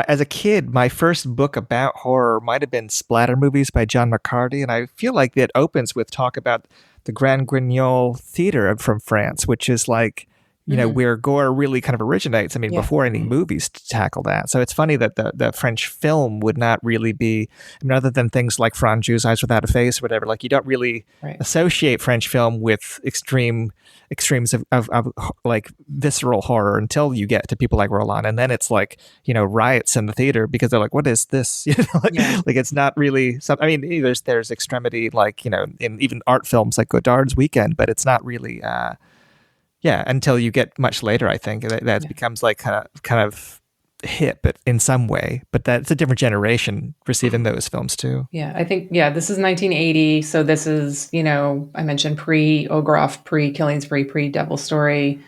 as a kid, my first book about horror might have been Splatter Movies by John McCarty, and I feel like it opens with talk about the Grand Guignol Theater from France, which is like, where gore really kind of originates. I mean, before any movies tackle that. So it's funny that the French film would not really be, other than things like Franju's Eyes Without a Face or whatever, like you don't really associate French film with extremes of like visceral horror until you get to people like Roland. And then it's like, riots in the theater because they're like, what is this? Like it's not really something. I mean, there's extremity, like, in even art films like Godard's Weekend, but it's not really, until you get much later, I think that becomes like kind of hip in some way, but that's a different generation receiving those films too. Yeah, I think, this is 1980. So this is, I mentioned pre-Ogroff, pre-Killing Spree, pre-Devil Story,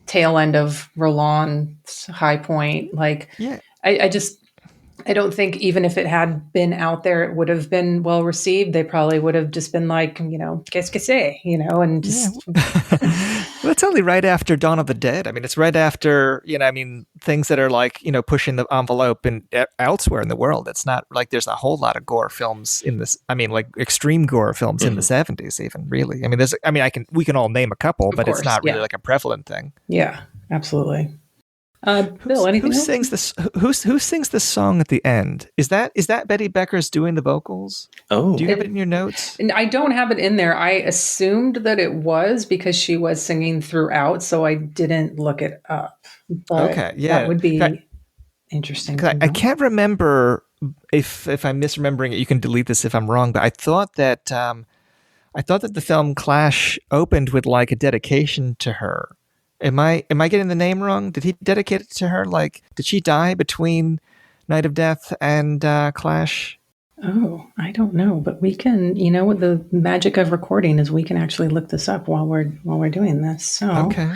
tail end of Roland's high point. Like, I don't think even if it had been out there, it would have been well received. They probably would have just been like, qu'est-ce que c'est, and just. Well, it's only right after Dawn of the Dead. I mean, it's right after, things that are like, pushing the envelope and elsewhere in the world. It's not like there's a whole lot of gore films in this. I mean, like extreme gore films in the 70s, even really. I mean, we can all name a couple, but it's not really like a prevalent thing. Yeah, absolutely. Bill, anything who else? sings this? Who sings this song at the end? Is that Betty Becker's doing the vocals? Oh, do you have it in your notes? And I don't have it in there. I assumed that it was because she was singing throughout, so I didn't look it up. But okay, yeah, that would be interesting. I can't remember if I'm misremembering it. You can delete this if I'm wrong, but I thought that the film Clash opened with like a dedication to her. Am I getting the name wrong? Did he dedicate it to her? Like, did she die between Night of Death and Clash? Oh, I don't know, but we can. What the magic of recording is, we can actually look this up while we're doing this. So okay.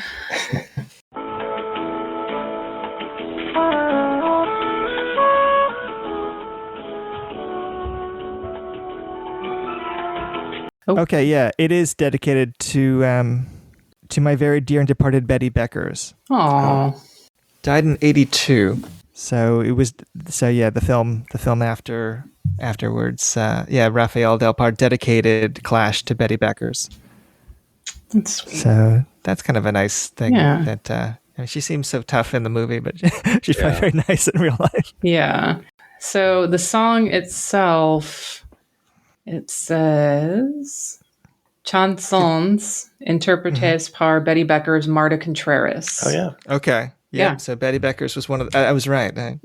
Okay, yeah, it is dedicated to my very dear and departed Betty Beckers. Aww. Died in 1982. So it was. So yeah, the film afterwards. Raphael Delpar dedicated Clash to Betty Beckers. That's sweet. So that's kind of a nice thing. Yeah. That she seems so tough in the movie, but she's probably very nice in real life. Yeah. So the song itself, it says. Chansons interpretés par Betty Becker's Marta Contreras. Oh, yeah. Okay. Yeah. So Betty Becker's was one of I was right. I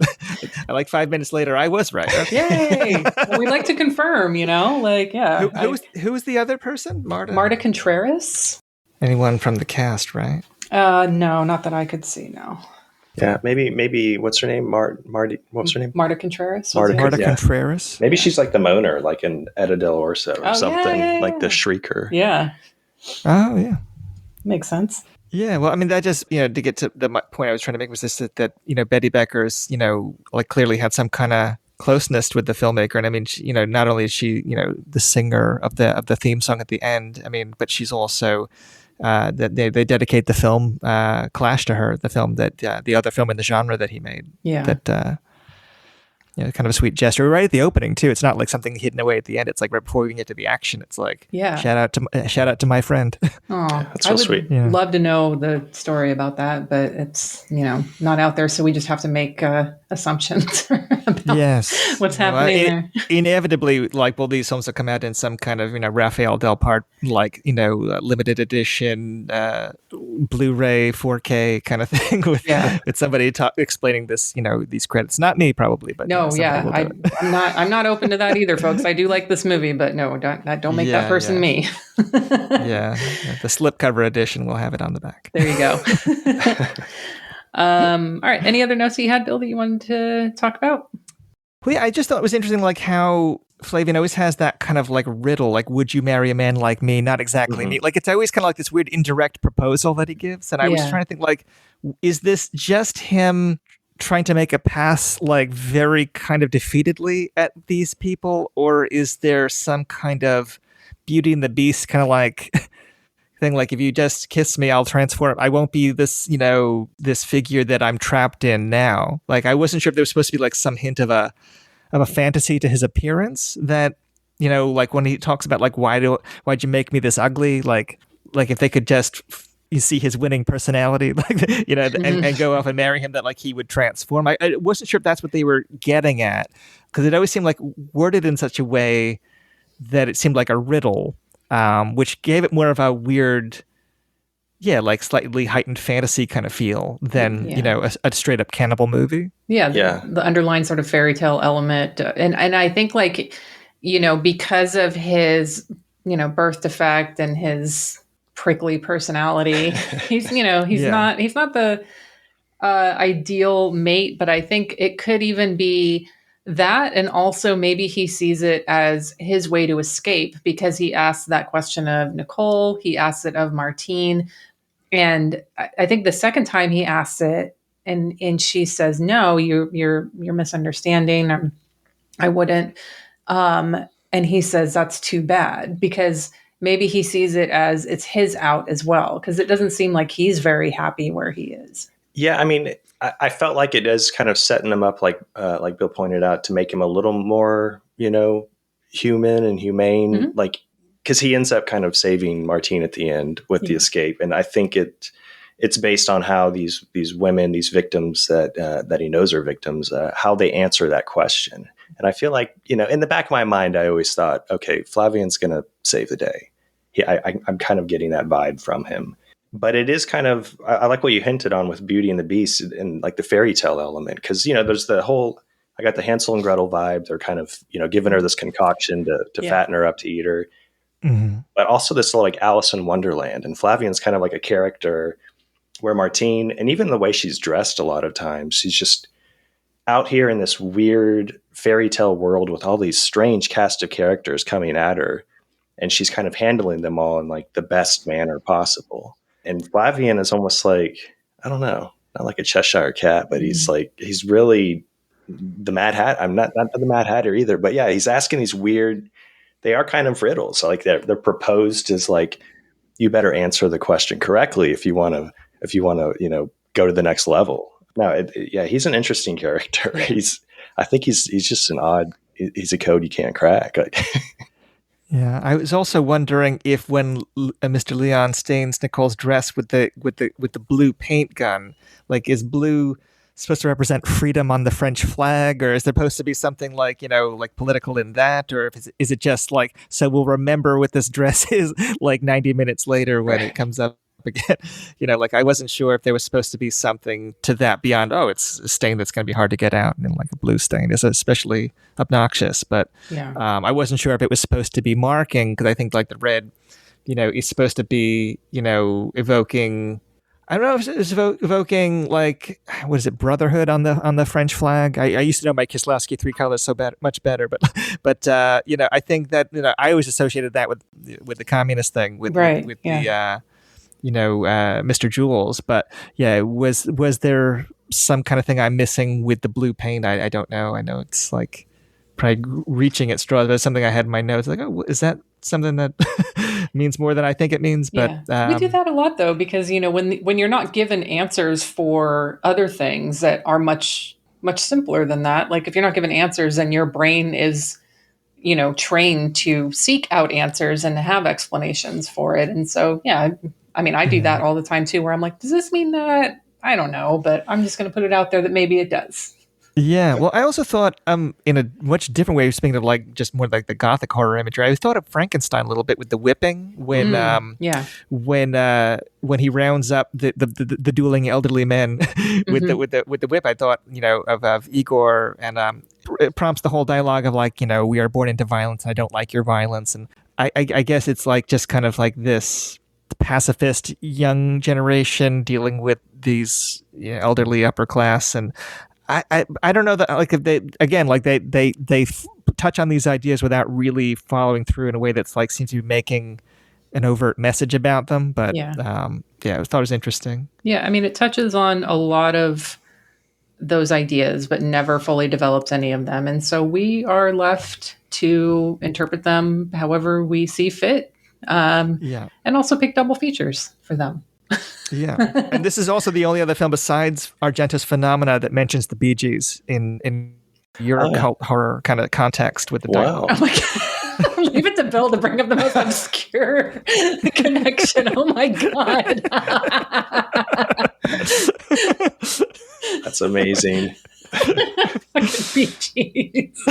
like 5 minutes later, I was right. Okay. Yay. Well, we'd like to confirm, like, yeah. Who was the other person? Marta Contreras? Anyone from the cast, right? No, not that I could see, no. Yeah, maybe what's her name? Marty. What's her name? Marta Contreras. Marta Contreras. Maybe she's like the moaner, like in Etta del Orso or something, like the shrieker. Yeah. Oh yeah, makes sense. Yeah, well, I mean, that just to get to the point I was trying to make was this that Betty Becker's like clearly had some kind of closeness with the filmmaker, and I mean, not only is she the singer of the theme song at the end, I mean, but she's also. That they dedicate the film Clash to her, the film that the other film in the genre that he made. Yeah. kind of a sweet gesture right at the opening too. It's not like something hidden away at the end. It's like right before we get to the action. It's like, shout out to my friend. Oh, That's I so would sweet. love to know the story about that, but it's not out there, so we just have to make assumptions about what's happening there. Inevitably, like, will these films will come out in some kind of Raphael Del Part limited edition Blu-ray 4K kind of thing with somebody explaining this these credits. Not me probably, but I'm not open to that either, folks. I do like this movie, but no, don't make that person me. The slipcover edition will have it on the back. There you go. All right. Any other notes you had, Bill, that you wanted to talk about? Well, yeah, I just thought it was interesting, like how Flavian always has that kind of like riddle, like, would you marry a man like me? Not exactly me. Like, it's always kind of like this weird indirect proposal that he gives. And I was trying to think, like, is this just him trying to make a pass, like, very kind of defeatedly at these people? Or is there some kind of Beauty and the Beast kind of like thing, like, if you just kiss me, I'll transform. I won't be this, this figure that I'm trapped in now. Like, I wasn't sure if there was supposed to be like some hint of a fantasy to his appearance that, like when he talks about like, why'd you make me this ugly? Like if they could just you see his winning personality, like, and go off and marry him, that like he would transform. I wasn't sure if that's what they were getting at, because it always seemed like worded in such a way that it seemed like a riddle, which gave it more of a weird, like slightly heightened fantasy kind of feel than, a straight up cannibal movie. The underlying sort of fairy tale element. And I think like, because of his, birth defect and his prickly personality, he's not the ideal mate, but I think it could even be that, and also maybe he sees it as his way to escape, because he asks that question of Nicole, he asks it of Martine, and I think the second time he asks it, and she says, "No, you're misunderstanding. I wouldn't." And he says, "That's too bad," because maybe he sees it as it's his out as well, because it doesn't seem like he's very happy where he is. Yeah, I mean, I felt like it is kind of setting him up, like Bill pointed out, to make him a little more, human and humane, like, because he ends up kind of saving Martine at the end with the escape, and I think it's based on how these women, these victims that he knows are victims, how they answer that question. And I feel like, in the back of my mind, I always thought, okay, Flavian's going to save the day. I'm kind of getting that vibe from him. But it is kind of, I like what you hinted on with Beauty and the Beast and like the fairy tale element. Because, there's the whole, I got the Hansel and Gretel vibe. They're kind of, giving her this concoction to fatten her up to eat her. Mm-hmm. But also this like Alice in Wonderland. And Flavian's kind of like a character where Martine, and even the way she's dressed a lot of times, she's just out here in this weird fairy tale world with all these strange cast of characters coming at her. And she's kind of handling them all in like the best manner possible. And Flavian is almost like, I don't know, not like a Cheshire cat, but he's really the Mad Hat. I'm not the Mad Hatter either, but yeah, he's asking these weird, they are kind of riddles. So like they're proposed as like, you better answer the question correctly if you want to, go to the next level. No, he's an interesting character. I think he's just he's a code you can't crack. Yeah, I was also wondering if when Mr. Leon stains Nicole's dress with the blue paint gun, like, is blue supposed to represent freedom on the French flag, or is there supposed to be something like, like political in that, or is it just like, so we'll remember what this dress is like 90 minutes later when it comes up again? Like, I wasn't sure if there was supposed to be something to that beyond, it's a stain that's going to be hard to get out, and like a blue stain is especially obnoxious. But I wasn't sure if it was supposed to be marking, because I think like the red, is supposed to be, evoking, I don't know if it's evoking like, what is it, brotherhood on the French flag. I used to know my Kieslowski three colors much better, but I think that I always associated that with the communist thing with the Mr. Jules. But yeah, was there some kind of thing I'm missing with the blue paint? I don't know. I know it's like probably reaching at straws, but it's something I had in my notes. Like, oh, is that something that means more than I think it means? But we do that a lot though, because when you're not given answers for other things that are much much simpler than that. Like if you're not given answers, then your brain is, trained to seek out answers and to have explanations for it. And so, yeah, I mean, I do that all the time too, where I'm like, does this mean that? I don't know, but I'm just going to put it out there that maybe it does. Yeah, well, I also thought, in a much different way, speaking of like just more like the gothic horror imagery, I thought of Frankenstein a little bit with the whipping when he rounds up the dueling elderly men with the whip. I thought, of Igor, and it prompts the whole dialogue of like, we are born into violence. I don't like your violence, and I guess it's like just kind of like this pacifist young generation dealing with these elderly upper class. And I don't know that, like, if they touch on these ideas without really following through in a way that's like seems to be making an overt message about them. But I thought it was interesting. Yeah, I mean, it touches on a lot of those ideas, but never fully develops any of them, and so we are left to interpret them however we see fit. And also pick double features for them. Yeah, and this is also the only other film besides Argento's Phenomena that mentions the Bee Gees in your cult horror kind of context with the dialogue. Oh my God. Leave it to Bill to bring up the most obscure connection. Oh my God. That's amazing. Fucking Bee Gees.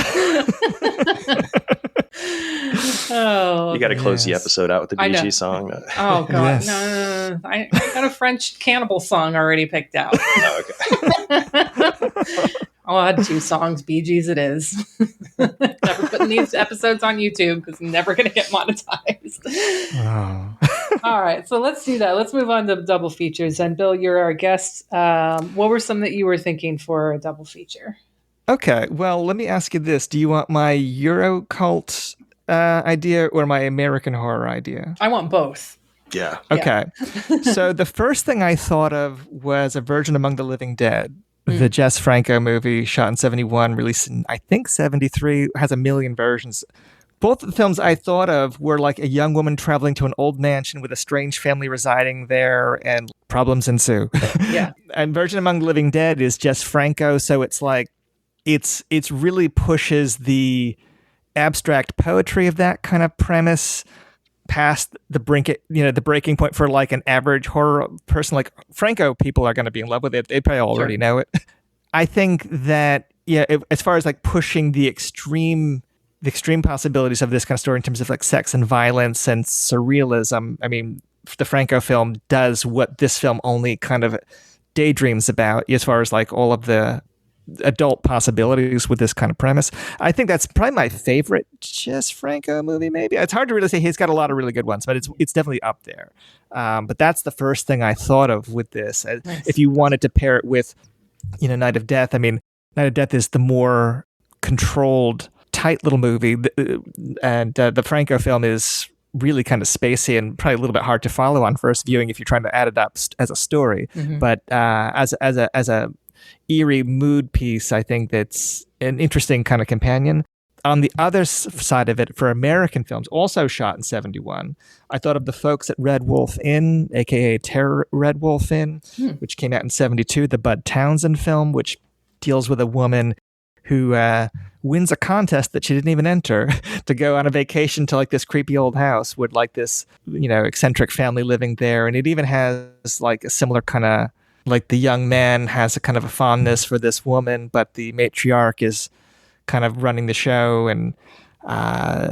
You got to close the episode out with the Bee Gees song. Oh God, no. I got a French cannibal song already picked out. Oh, okay. I'll add 2 songs. Bee Gees it is. Never putting these episodes on YouTube because I'm never going to get monetized. Oh. All right, so let's do that. Let's move on to double features. And Bill, you're our guest. What were some that you were thinking for a double feature? Okay, well, let me ask you this. Do you want my Euro cult idea or my American horror idea? I want both. Yeah. Okay. So the first thing I thought of was A Virgin Among the Living Dead, the Jess Franco movie shot in 1971, released in, I think, 1973, has a million versions. Both of the films I thought of were like a young woman traveling to an old mansion with a strange family residing there, and problems ensue. Yeah. And Virgin Among the Living Dead is Jess Franco, so it's like, it's really pushes the abstract poetry of that kind of premise past the breaking point for like an average horror person. Like Franco, people are going to be in love with it. They probably already know it. I think that, as far as like pushing the extreme possibilities of this kind of story in terms of like sex and violence and surrealism, I mean, the Franco film does what this film only kind of daydreams about as far as like all of the adult possibilities with this kind of premise. I think that's probably my favorite Jess Franco movie, maybe. It's hard to really say. He's got a lot of really good ones, but it's definitely up there. But that's the first thing I thought of with this. Nice. If you wanted to pair it with, Night of Death, I mean, Night of Death is the more controlled, tight little movie, and the Franco film is really kind of spacey and probably a little bit hard to follow on first viewing if you're trying to add it up as a story. Mm-hmm. But as a eerie mood piece, I think that's an interesting kind of companion. On the other side of it, for American films, also shot in 1971, I thought of the folks at Red Wolf Inn, aka Terror Red Wolf Inn, which came out in 1972, the Bud Townsend film, which deals with a woman who wins a contest that she didn't even enter to go on a vacation to like this creepy old house with like this, eccentric family living there. And it even has like a similar kind of, like the young man has a kind of a fondness for this woman, but the matriarch is kind of running the show. And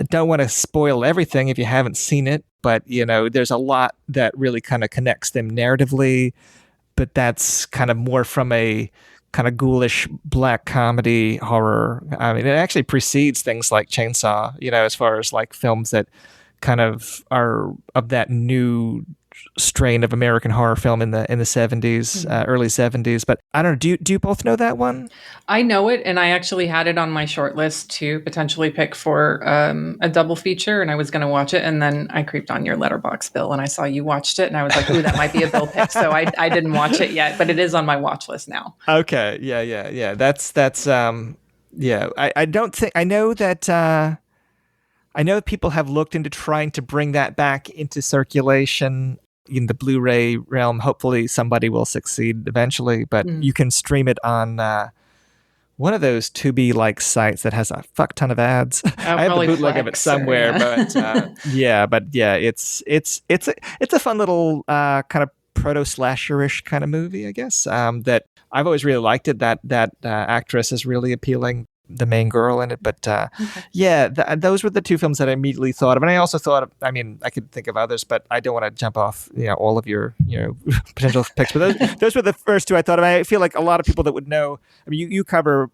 don't want to spoil everything if you haven't seen it, but there's a lot that really kind of connects them narratively, but that's kind of more from a kind of ghoulish black comedy horror. I mean, it actually precedes things like Chainsaw, as far as like films that kind of are of that new strain of American horror film in the 70s, early 70s. But I don't know, do you both know that one? I know it, and I actually had it on my short list to potentially pick for a double feature, and I was going to watch it, and then I creeped on your Letterboxd, Bill, and I saw you watched it, and I was like, ooh, that might be a Bill pick. So I didn't watch it yet, but it is on my watch list now. Okay. Yeah. That's I don't think, I know that people have looked into trying to bring that back into circulation in the Blu-ray realm. Hopefully somebody will succeed eventually, but you can stream it on one of those to-be-like sites that has a fuck ton of ads. I have the bootleg of it somewhere, but it's a fun little kind of proto-slasherish kind of movie, I guess. That I've always really liked it. That actress is really appealing, the main girl in it. But those were the two films that I immediately thought of. And I also thought of, I mean, I could think of others, but I don't want to jump off, all of your, potential picks. But those were the first two I thought of. I feel like a lot of people that would know, I mean, you cover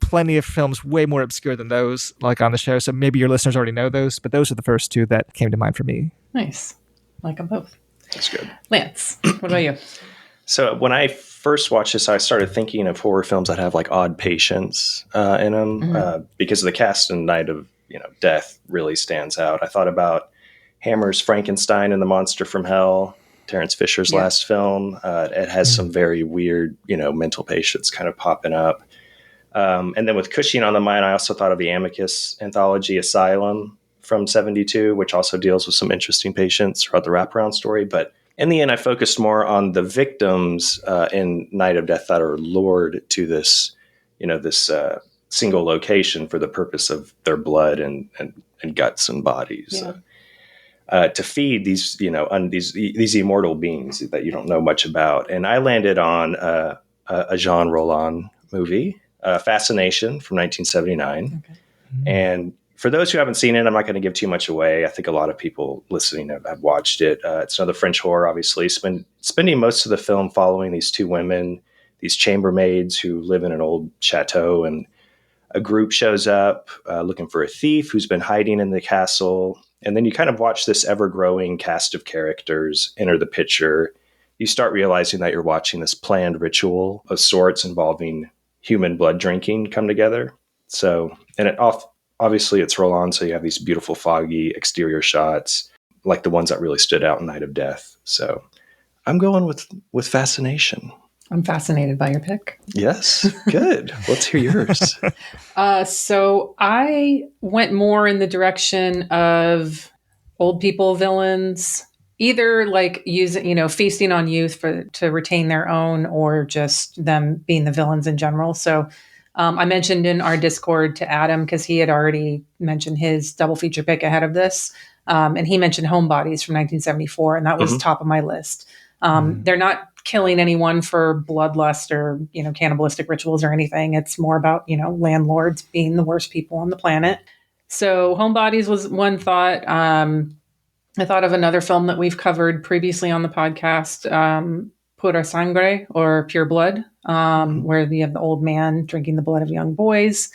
plenty of films way more obscure than those, like on the show. So maybe your listeners already know those, but those are the first two that came to mind for me. Nice. Like them both. That's good. Lance, what about you? So when I first watched this, I started thinking of horror films that have like odd patients in them because the cast in Night of Death really stands out. I thought about Hammer's Frankenstein and the Monster from Hell, Terrence Fisher's last film. It has some very weird, mental patients kind of popping up. And then with Cushing on the mind, I also thought of the Amicus anthology Asylum from 1972, which also deals with some interesting patients throughout the wraparound story. But in the end, I focused more on the victims in Night of Death that are lured to this, this single location for the purpose of their blood and guts and bodies to feed these, these immortal beings that you don't know much about. And I landed on a Jean Roland movie, Fascination from 1979. Okay. And for those who haven't seen it, I'm not going to give too much away. I think a lot of people listening have watched it. It's another French horror, obviously. Spending most of the film following these two women, these chambermaids who live in an old chateau, and a group shows up looking for a thief who's been hiding in the castle. And then you kind of watch this ever-growing cast of characters enter the picture. You start realizing that you're watching this planned ritual of sorts involving human blood drinking come together. So, and obviously it's Roland, so you have these beautiful foggy exterior shots like the ones that really stood out in Night of Death. So I'm going with Fascination. I'm fascinated by your pick. Yes, good. Let's hear yours. So I went more in the direction of old people villains, either like using, feasting on youth to retain their own, or just them being the villains in general. So I mentioned in our Discord to Adam, because he had already mentioned his double feature pick ahead of this. And he mentioned Homebodies from 1974, and that was top of my list. They're not killing anyone for bloodlust or, cannibalistic rituals or anything. It's more about, landlords being the worst people on the planet. So Homebodies was one thought. I thought of another film that we've covered previously on the podcast, Pura Sangre, or Pure Blood, where you have the old man drinking the blood of young boys.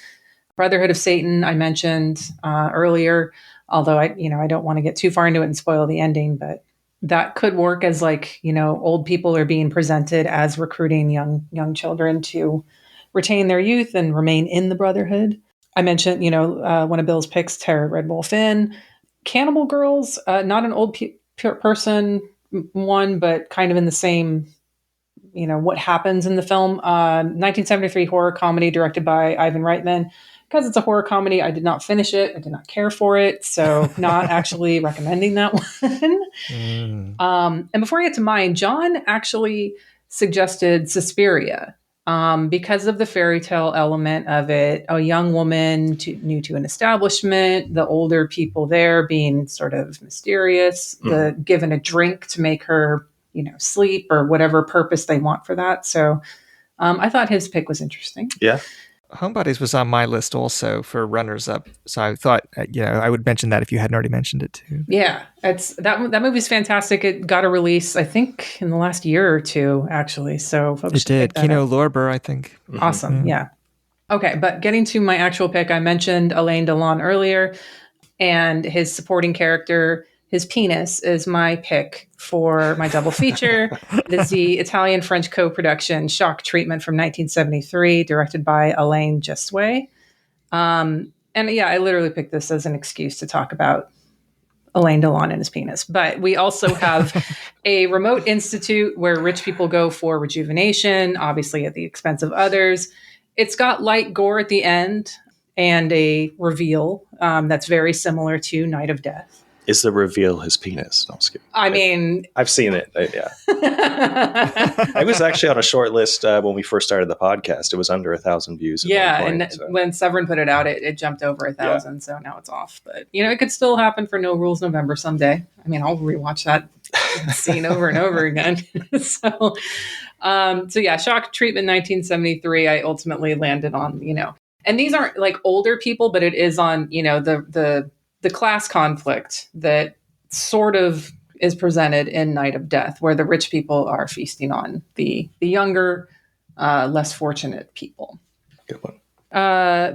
Brotherhood of Satan, I mentioned earlier, although I don't want to get too far into it and spoil the ending, but that could work as old people are being presented as recruiting young children to retain their youth and remain in the Brotherhood. I mentioned, one of Bill's picks, Terror at Red Wolf Inn. Cannibal Girls, not an old person one, but kind of in the same, what happens in the film. 1973 horror comedy directed by Ivan Reitman. Because it's a horror comedy, I did not finish it. I did not care for it. So not actually recommending that one. And before I get to mine, John actually suggested Suspiria because of the fairy tale element of it. A young woman new to an establishment, the older people there being sort of mysterious, given a drink to make her, sleep, or whatever purpose they want for that. So I thought his pick was interesting. Yeah. Homebodies was on my list also for runners-up, so I thought I would mention that if you hadn't already mentioned it too. Yeah, it's that movie's fantastic. It got a release, I think, in the last year or two, actually. So folks it did. Kino Lorber, I think. Awesome. Yeah. Okay, but getting to my actual pick, I mentioned Alain Delon earlier, and his supporting character, his penis, is my pick for my double feature. It is the Italian-French co-production Shock Treatment from 1973, directed by Alain Jesway. And yeah, I literally picked this as an excuse to talk about Alain Delon and his penis. But we also have a remote institute where rich people go for rejuvenation, obviously at the expense of others. It's got light gore at the end and a reveal that's very similar to Night of Death. Is the reveal his penis? No, I'm just kidding. I mean, I've seen it. Yeah. I was actually on a short list when we first started the podcast. It was under 1,000 views. Yeah, one point, and when Severin put it out, it jumped over 1,000. So now it's off. But it could still happen for No Rules November someday. I mean, I'll rewatch that scene over and over again. So yeah, Shock Treatment 1973. I ultimately landed on and these aren't like older people, but it is on the class conflict that sort of is presented in Night of Death, where the rich people are feasting on the younger, less fortunate people. Good one.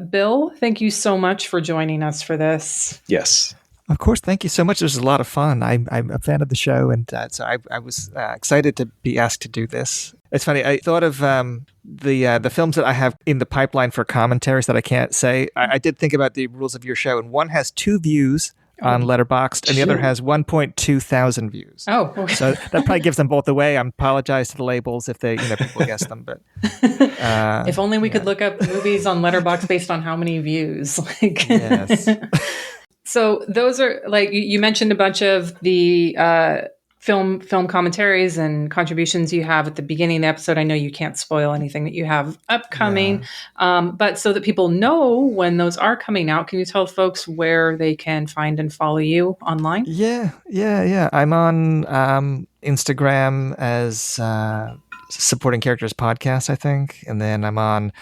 Bill, thank you so much for joining us for this. Yes. Of course, thank you so much. It was a lot of fun. I'm a fan of the show, and so I was excited to be asked to do this. It's funny. I thought of the films that I have in the pipeline for commentaries that I can't say. I did think about the rules of your show, and one has 2 views on Letterboxd, and the other has 1.2 thousand views. Oh, okay. So that probably gives them both away. I apologize to the labels if they people guess them, but if only we could look up movies on Letterboxd based on how many views. Yes. So those are like you mentioned a bunch of the film commentaries and contributions you have at the beginning of the episode. I know you can't spoil anything that you have upcoming, but so that people know when those are coming out, can you tell folks where they can find and follow you online? Yeah. I'm on Instagram as Supporting Characters Podcast, I think, and then I'm on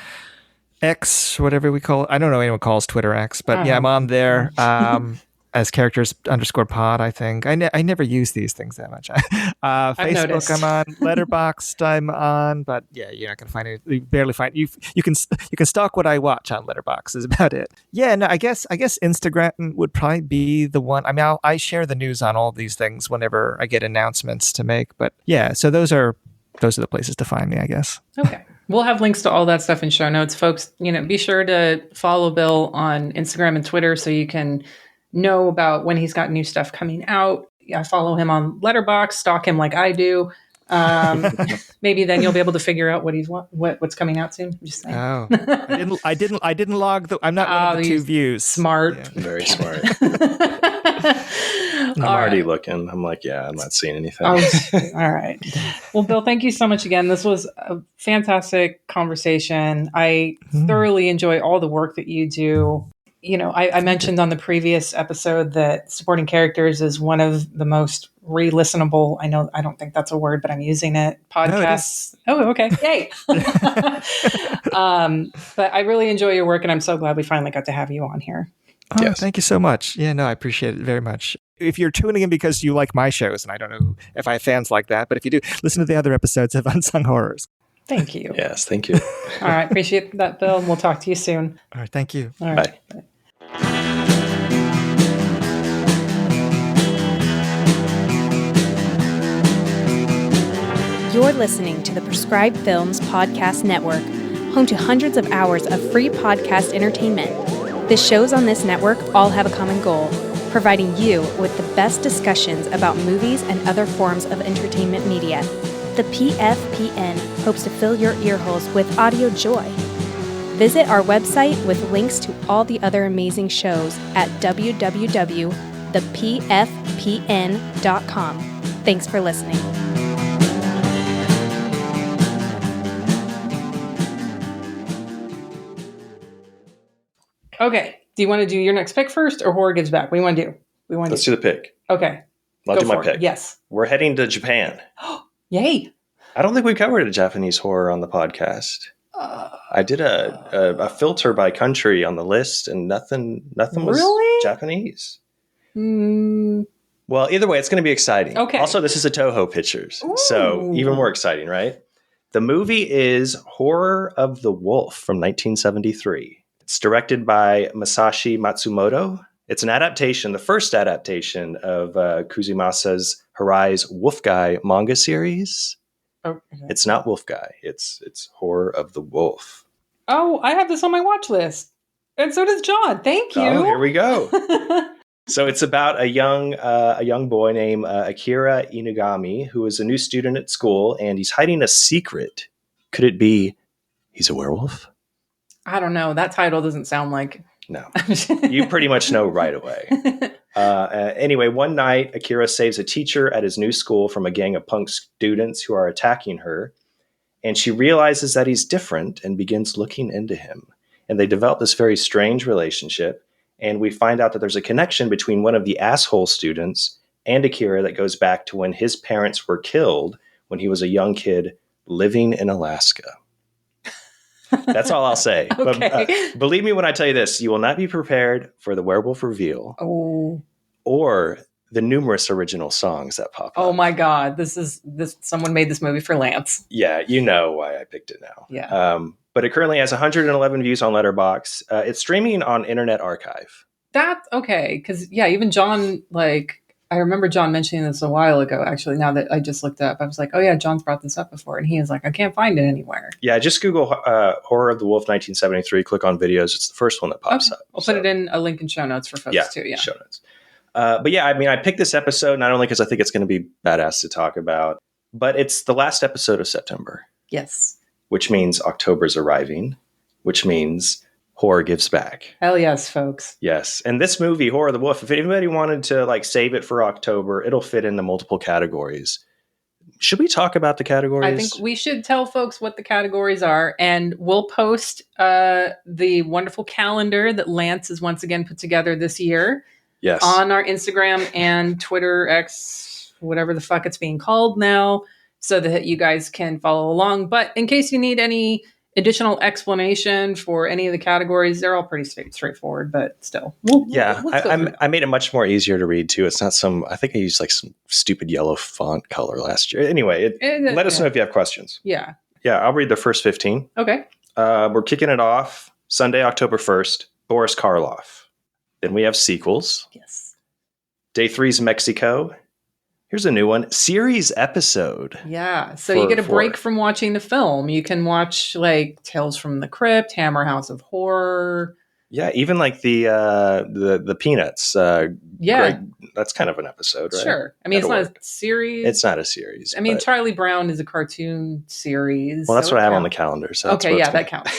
X, whatever we call it. I don't know anyone calls Twitter X, but yeah, I'm on there as characters_pod, I think. I never use these things that much. Facebook, noticed. I'm on. Letterboxd, I'm on. But yeah, you're not going to find it. You barely find you can stalk what I watch on Letterboxd is about it. Yeah, no, I guess Instagram would probably be the one. I mean, I share the news on all these things whenever I get announcements to make. But yeah, so those are the places to find me, I guess. Okay. We'll have links to all that stuff in show notes. Folks, be sure to follow Bill on Instagram and Twitter so you can know about when he's got new stuff coming out. Yeah, follow him on Letterboxd, stalk him like I do. Maybe then you'll be able to figure out what's coming out soon. I'm just saying. Oh, I didn't log I'm not one of the 2 views. Smart. Yeah. Very smart. I'm already looking. I'm like, I'm not seeing anything. All right. Well, Bill, thank you so much again. This was a fantastic conversation. I thoroughly enjoy all the work that you do. I mentioned on the previous episode that Supporting Characters is one of the most re-listenable, I don't think that's a word, but I'm using it, podcasts. Oh, okay. Yay. But I really enjoy your work, and I'm so glad we finally got to have you on here. Oh, Yes. Thank you so much. Yeah, no, I appreciate it very much. If you're tuning in because you like my shows, and I don't know if I have fans like that, but if you do, listen to the other episodes of Unsung Horrors. Thank you. Yes, thank you. All right. Appreciate that, Bill. And we'll talk to you soon. All right, thank you. All right. Bye. You're listening to the Prescribed Films Podcast Network, home to hundreds of hours of free podcast entertainment. The shows on this network all have a common goal: providing you with the best discussions about movies and other forms of entertainment media. The PFPN hopes to fill your earholes with audio joy. Visit our website with links to all the other amazing shows at www.thepfpn.com. Thanks for listening. Okay. Do you want to do your next pick first or Horror Gives Back? What do you want to do? Let's do the pick. Okay. I'll do my pick. Yes. We're heading to Japan. Yay. I don't think we covered a Japanese horror on the podcast. I did a filter by country on the list, and nothing was Really? Japanese. Well, either way, it's going to be exciting. Okay. Also, this is a Toho Pictures, so even more exciting, right? The movie is Horror of the Wolf from 1973. It's directed by Masashi Matsumoto. It's an adaptation, the first adaptation of Kuzimasa's Harai's Wolf Guy manga series. Okay. It's not Wolf Guy. It's Horror of the Wolf. Oh, I have this on my watch list. And so does John. Thank you. Oh, here we go. So it's about a young boy named Akira Inugami, who is a new student at school, and he's hiding a secret. Could it be he's a werewolf? I don't know. That title doesn't sound like... No. You pretty much know right away. Anyway, one night, Akira saves a teacher at his new school from a gang of punk students who are attacking her. And she realizes that he's different and begins looking into him. And they develop this very strange relationship. And we find out that there's a connection between one of the asshole students and Akira that goes back to when his parents were killed when he was a young kid living in Alaska. That's all I'll say. Okay. But believe me when I tell you this, you will not be prepared for the werewolf reveal or the numerous original songs that pop up. Oh my God. Someone made this movie for Lance. Yeah, you know why I picked it now. Yeah. But it currently has 111 views on Letterboxd. It's streaming on Internet Archive. That's okay. Because, yeah, even John, I remember John mentioning this a while ago, actually, now that I just looked up. I was like, oh, yeah, John's brought this up before. And he was like, I can't find it anywhere. Yeah, just Google Horror of the Wolf 1973, click on videos. It's the first one that pops up. I'll put it in a link in show notes for folks, too. Yeah, show notes. But yeah, I mean, I picked this episode not only because I think it's going to be badass to talk about, but it's the last episode of September. Yes. Which means October's arriving, which means horror gives back. Hell yes, folks. Yes. And this movie, Horror of the Wolf, if anybody wanted to save it for October, it'll fit into multiple categories. Should we talk about the categories? I think we should tell folks what the categories are, and we'll post the wonderful calendar that Lance has once again put together this year. Yes. On our Instagram and Twitter, X, whatever the fuck it's being called now, so that you guys can follow along. But in case you need any additional explanation for any of the categories, they're all pretty straightforward, but still. I made it much more easier to read too. It's not I think I used some stupid yellow font color last year. Anyway, let us know if you have questions. Yeah. Yeah, I'll read the first 15. Okay. We're kicking it off Sunday, October 1st, Boris Karloff. Then we have sequels. Yes. Day 3's Mexico. Here's a new one, series episode. Yeah, so you get a break from watching the film. You can watch Tales from the Crypt, Hammer House of Horror. Yeah, even the Peanuts. Greg, that's kind of an episode, right? Sure. I mean, it's not a series. It's not a series. I mean, Charlie Brown is a cartoon series. Well, that's what I have on the calendar. So okay, yeah, that counts.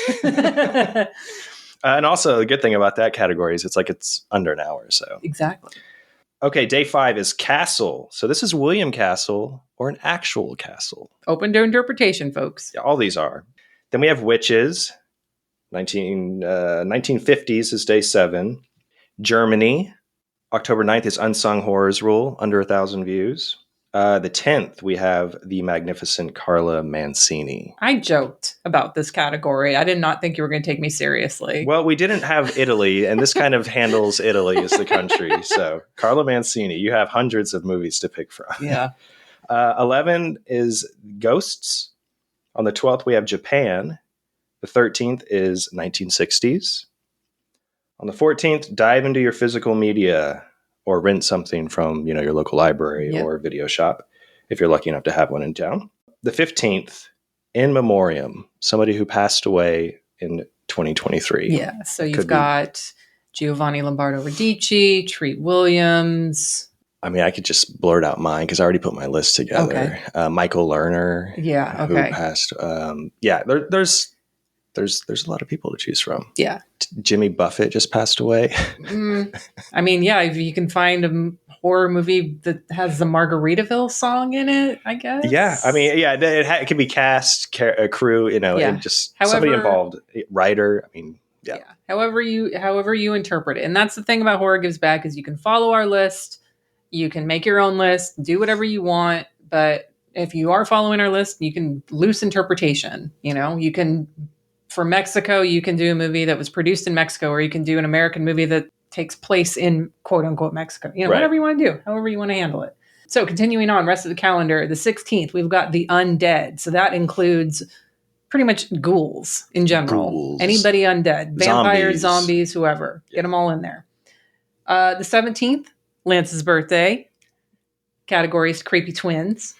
And also, the good thing about that category is it's under an hour. So exactly. Okay, day 5 is Castle. So this is William Castle or an actual castle. Open to interpretation, folks. Yeah, all these are. Then we have Witches. 1950s is day 7. Germany. October 9th is Unsung Horrors Rule, under 1,000 views. The 10th, we have the magnificent Carla Mancini. I joked about this category. I did not think you were going to take me seriously. Well, we didn't have Italy, and this kind of handles Italy as the country. So, Carla Mancini, you have hundreds of movies to pick from. Yeah. 11 is Ghosts. On the 12th, we have Japan. The 13th is 1960s. On the 14th, dive into your physical media. Or rent something from, your local library or video shop, if you're lucky enough to have one in town. The 15th, In Memoriam, somebody who passed away in 2023. Yeah, so you've got Giovanni Lombardo Radici, Treat Williams. I mean, I could just blurt out mine because I already put my list together. Okay. Michael Lerner. Yeah, okay. Who passed. There's a lot of people to choose from. Yeah. Jimmy Buffett just passed away. I mean, yeah, if you can find a horror movie that has the Margaritaville song in it, I guess. Yeah. I mean, yeah, it could be cast, a crew, and just somebody involved, writer. I mean, yeah. However you interpret it. And that's the thing about Horror Gives Back is you can follow our list. You can make your own list, do whatever you want. But if you are following our list, you can loose interpretation. You can... For Mexico, you can do a movie that was produced in Mexico, or you can do an American movie that takes place in quote unquote Mexico. Whatever you want to do, however you want to handle it. So continuing on, rest of the calendar, the 16th, we've got the undead. So that includes pretty much ghouls in general. Ghouls. Anybody undead, vampires, zombies, whoever. Get them all in there. The 17th, Lance's birthday. Categories, creepy twins.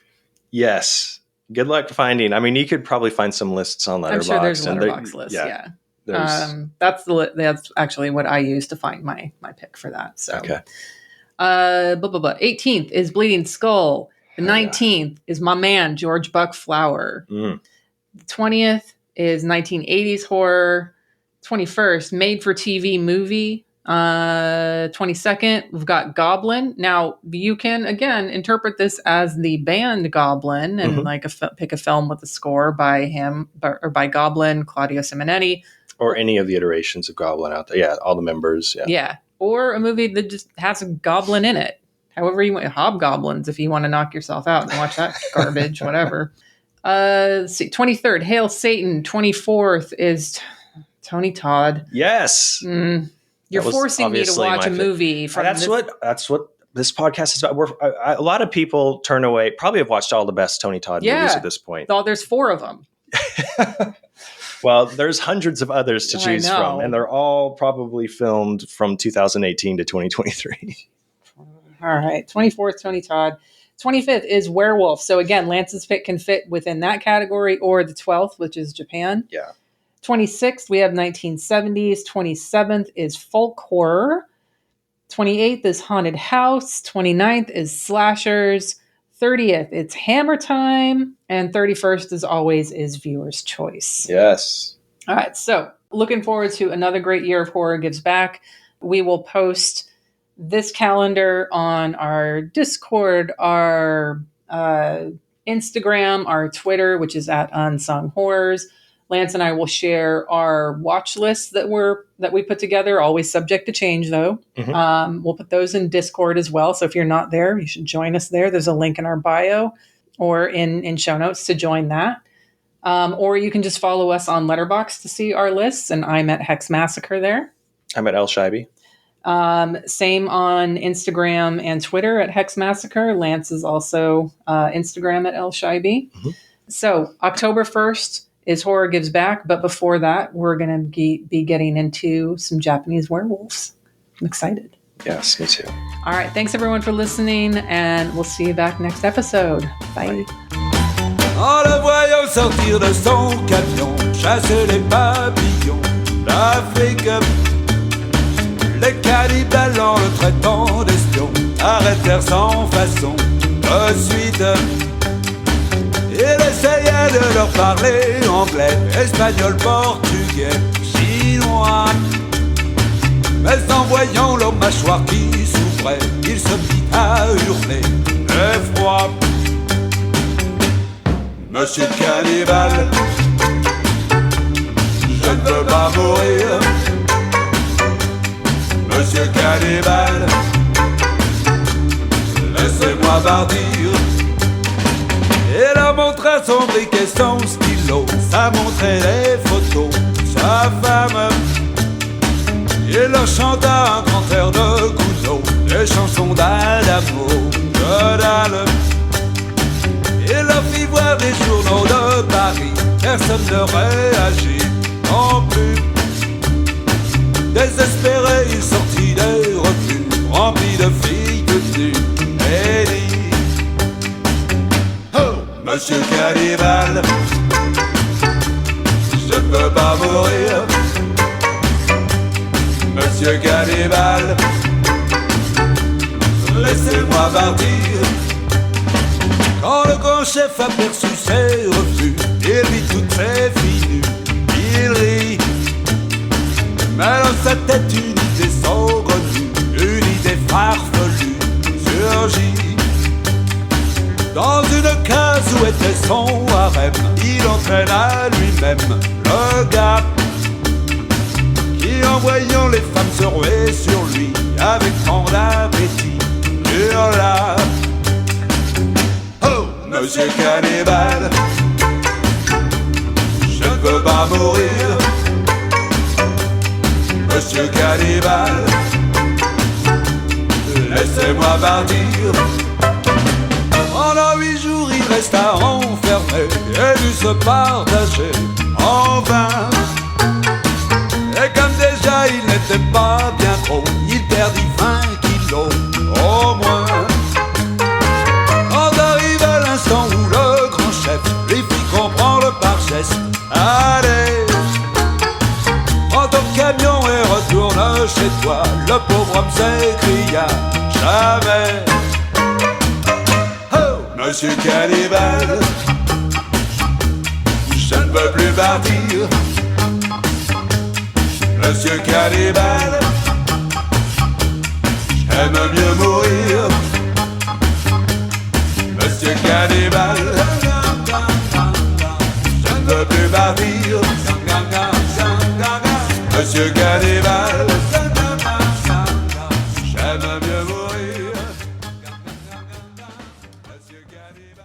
Yes. Good luck finding. I mean, you could probably find some lists on Letterboxd. I'm sure there's a Letterboxd list. Yeah. That's actually what I use to find my pick for that. So, okay. 18th is Bleeding Skull. The 19th is my man George Buck Flower. The 20th is 1980s horror. 21st, made for TV movie. 22nd, we've got Goblin. Now, you can, again, interpret this as the band Goblin and pick a film with a score by him or by Goblin, Claudio Simonetti. Or any of the iterations of Goblin out there. Yeah, all the members. Yeah. Yeah. Or a movie that just has a goblin in it. However you want. Hobgoblins, if you want to knock yourself out and watch that garbage, whatever. Let's see. 23rd, Hail Satan. 24th is Tony Todd. Yes. You're forcing me to watch a movie. That's what this podcast is about. A lot of people turn away. Probably have watched all the best Tony Todd movies at this point. There's 4 of them. Well, there's hundreds of others to choose from, and they're all probably filmed from 2018 to 2023. All right. 24th, Tony Todd. 25th is Werewolf. So again, Lance's pick can fit within that category, or the 12th, which is Japan. Yeah. 26th, we have 1970s. 27th is folk horror. 28th is haunted house. 29th is slashers. 30th, it's Hammer Time. And 31st, as always, is viewer's choice. Yes. All right. So looking forward to another great year of Horror Gives Back. We will post this calendar on our Discord, our Instagram, our Twitter, which is at Unsung Horrors. Lance and I will share our watch lists that we put together, always subject to change though. We'll put those in Discord as well. So if you're not there, you should join us there. There's a link in our bio or in show notes to join that. Or you can just follow us on Letterboxd to see our lists. And I'm at Hex Massacre there. I'm at El Shaibi. Same on Instagram and Twitter at Hex Massacre. Lance is also Instagram at El Shaibi. So October 1st is Horror Gives Back. But before that, we're going to be getting into some Japanese werewolves. I'm excited. Yes, me too. All right. Thanks, everyone, for listening. And we'll see you back next episode. Bye. En le voyant sortir de son camion, chasser les papillons d'Afrique. Les cannibales en le traitant d'espion arrêtèrent sans façon de suite. Il essayait de leur parler anglais, espagnol, portugais, chinois. Mais en voyant leur mâchoire qui s'ouvrait, il se mit à hurler d'effroi. Monsieur Cannibale, je ne veux pas mourir. Monsieur Cannibale, laissez-moi partir. Il a montré son briquet, son stylo, ça montrait les photos, sa femme. Il leur chanta un grand air de Gounod, des chansons d'Adamo, de dalle. Il leur fit voir des journaux de Paris, personne ne réagit non plus. Désespéré, il sortit des revues remplies de filles nues et dit: oh, Monsieur Cannibale, je ne peux pas mourir. Monsieur Cannibale, laissez-moi partir. Quand le grand chef aperçut ses refus, il vit toutes ses filles nues, il rit. Mais dans sa tête une idée saugrenue, une idée farfelue surgit. Dans une case où était son harem, il entraîna lui-même le gars qui, en voyant les femmes se ruer sur lui avec tant d'appétit, hurla: oh, Monsieur Cannibale, je ne veux pas mourir. Monsieur Cannibale, laissez-moi partir. Pendant 8 jours il resta enfermé et dut se partager en vain. Et comme déjà il n'était pas bien gros, il perdit 20 kilos au moins. Quand arriva l'instant où le grand chef lui fit comprendre par geste: allez, prends ton camion et retourne chez toi. Le pauvre homme s'écria: jamais. Oh, Monsieur Cannibale, je ne veux plus partir. Monsieur Cannibale, j'aime mieux mourir. Monsieur Cannibal, je ne veux plus partir. Monsieur Cannibal, j'aime mieux mourir. Monsieur Cannibal.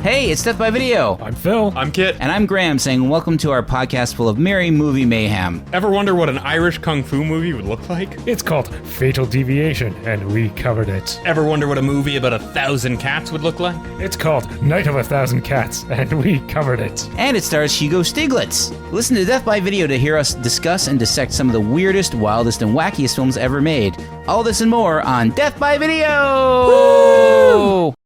Hey, it's Death by Video. I'm Phil. I'm Kit. And I'm Graham saying welcome to our podcast full of merry movie mayhem. Ever wonder what an Irish kung fu movie would look like? It's called Fatal Deviation, and we covered it. Ever wonder what a movie about 1,000 cats would look like? It's called Night of 1,000 Cats, and we covered it. And it stars Hugo Stiglitz. Listen to Death by Video to hear us discuss and dissect some of the weirdest, wildest, and wackiest films ever made. All this and more on Death by Video! Woo!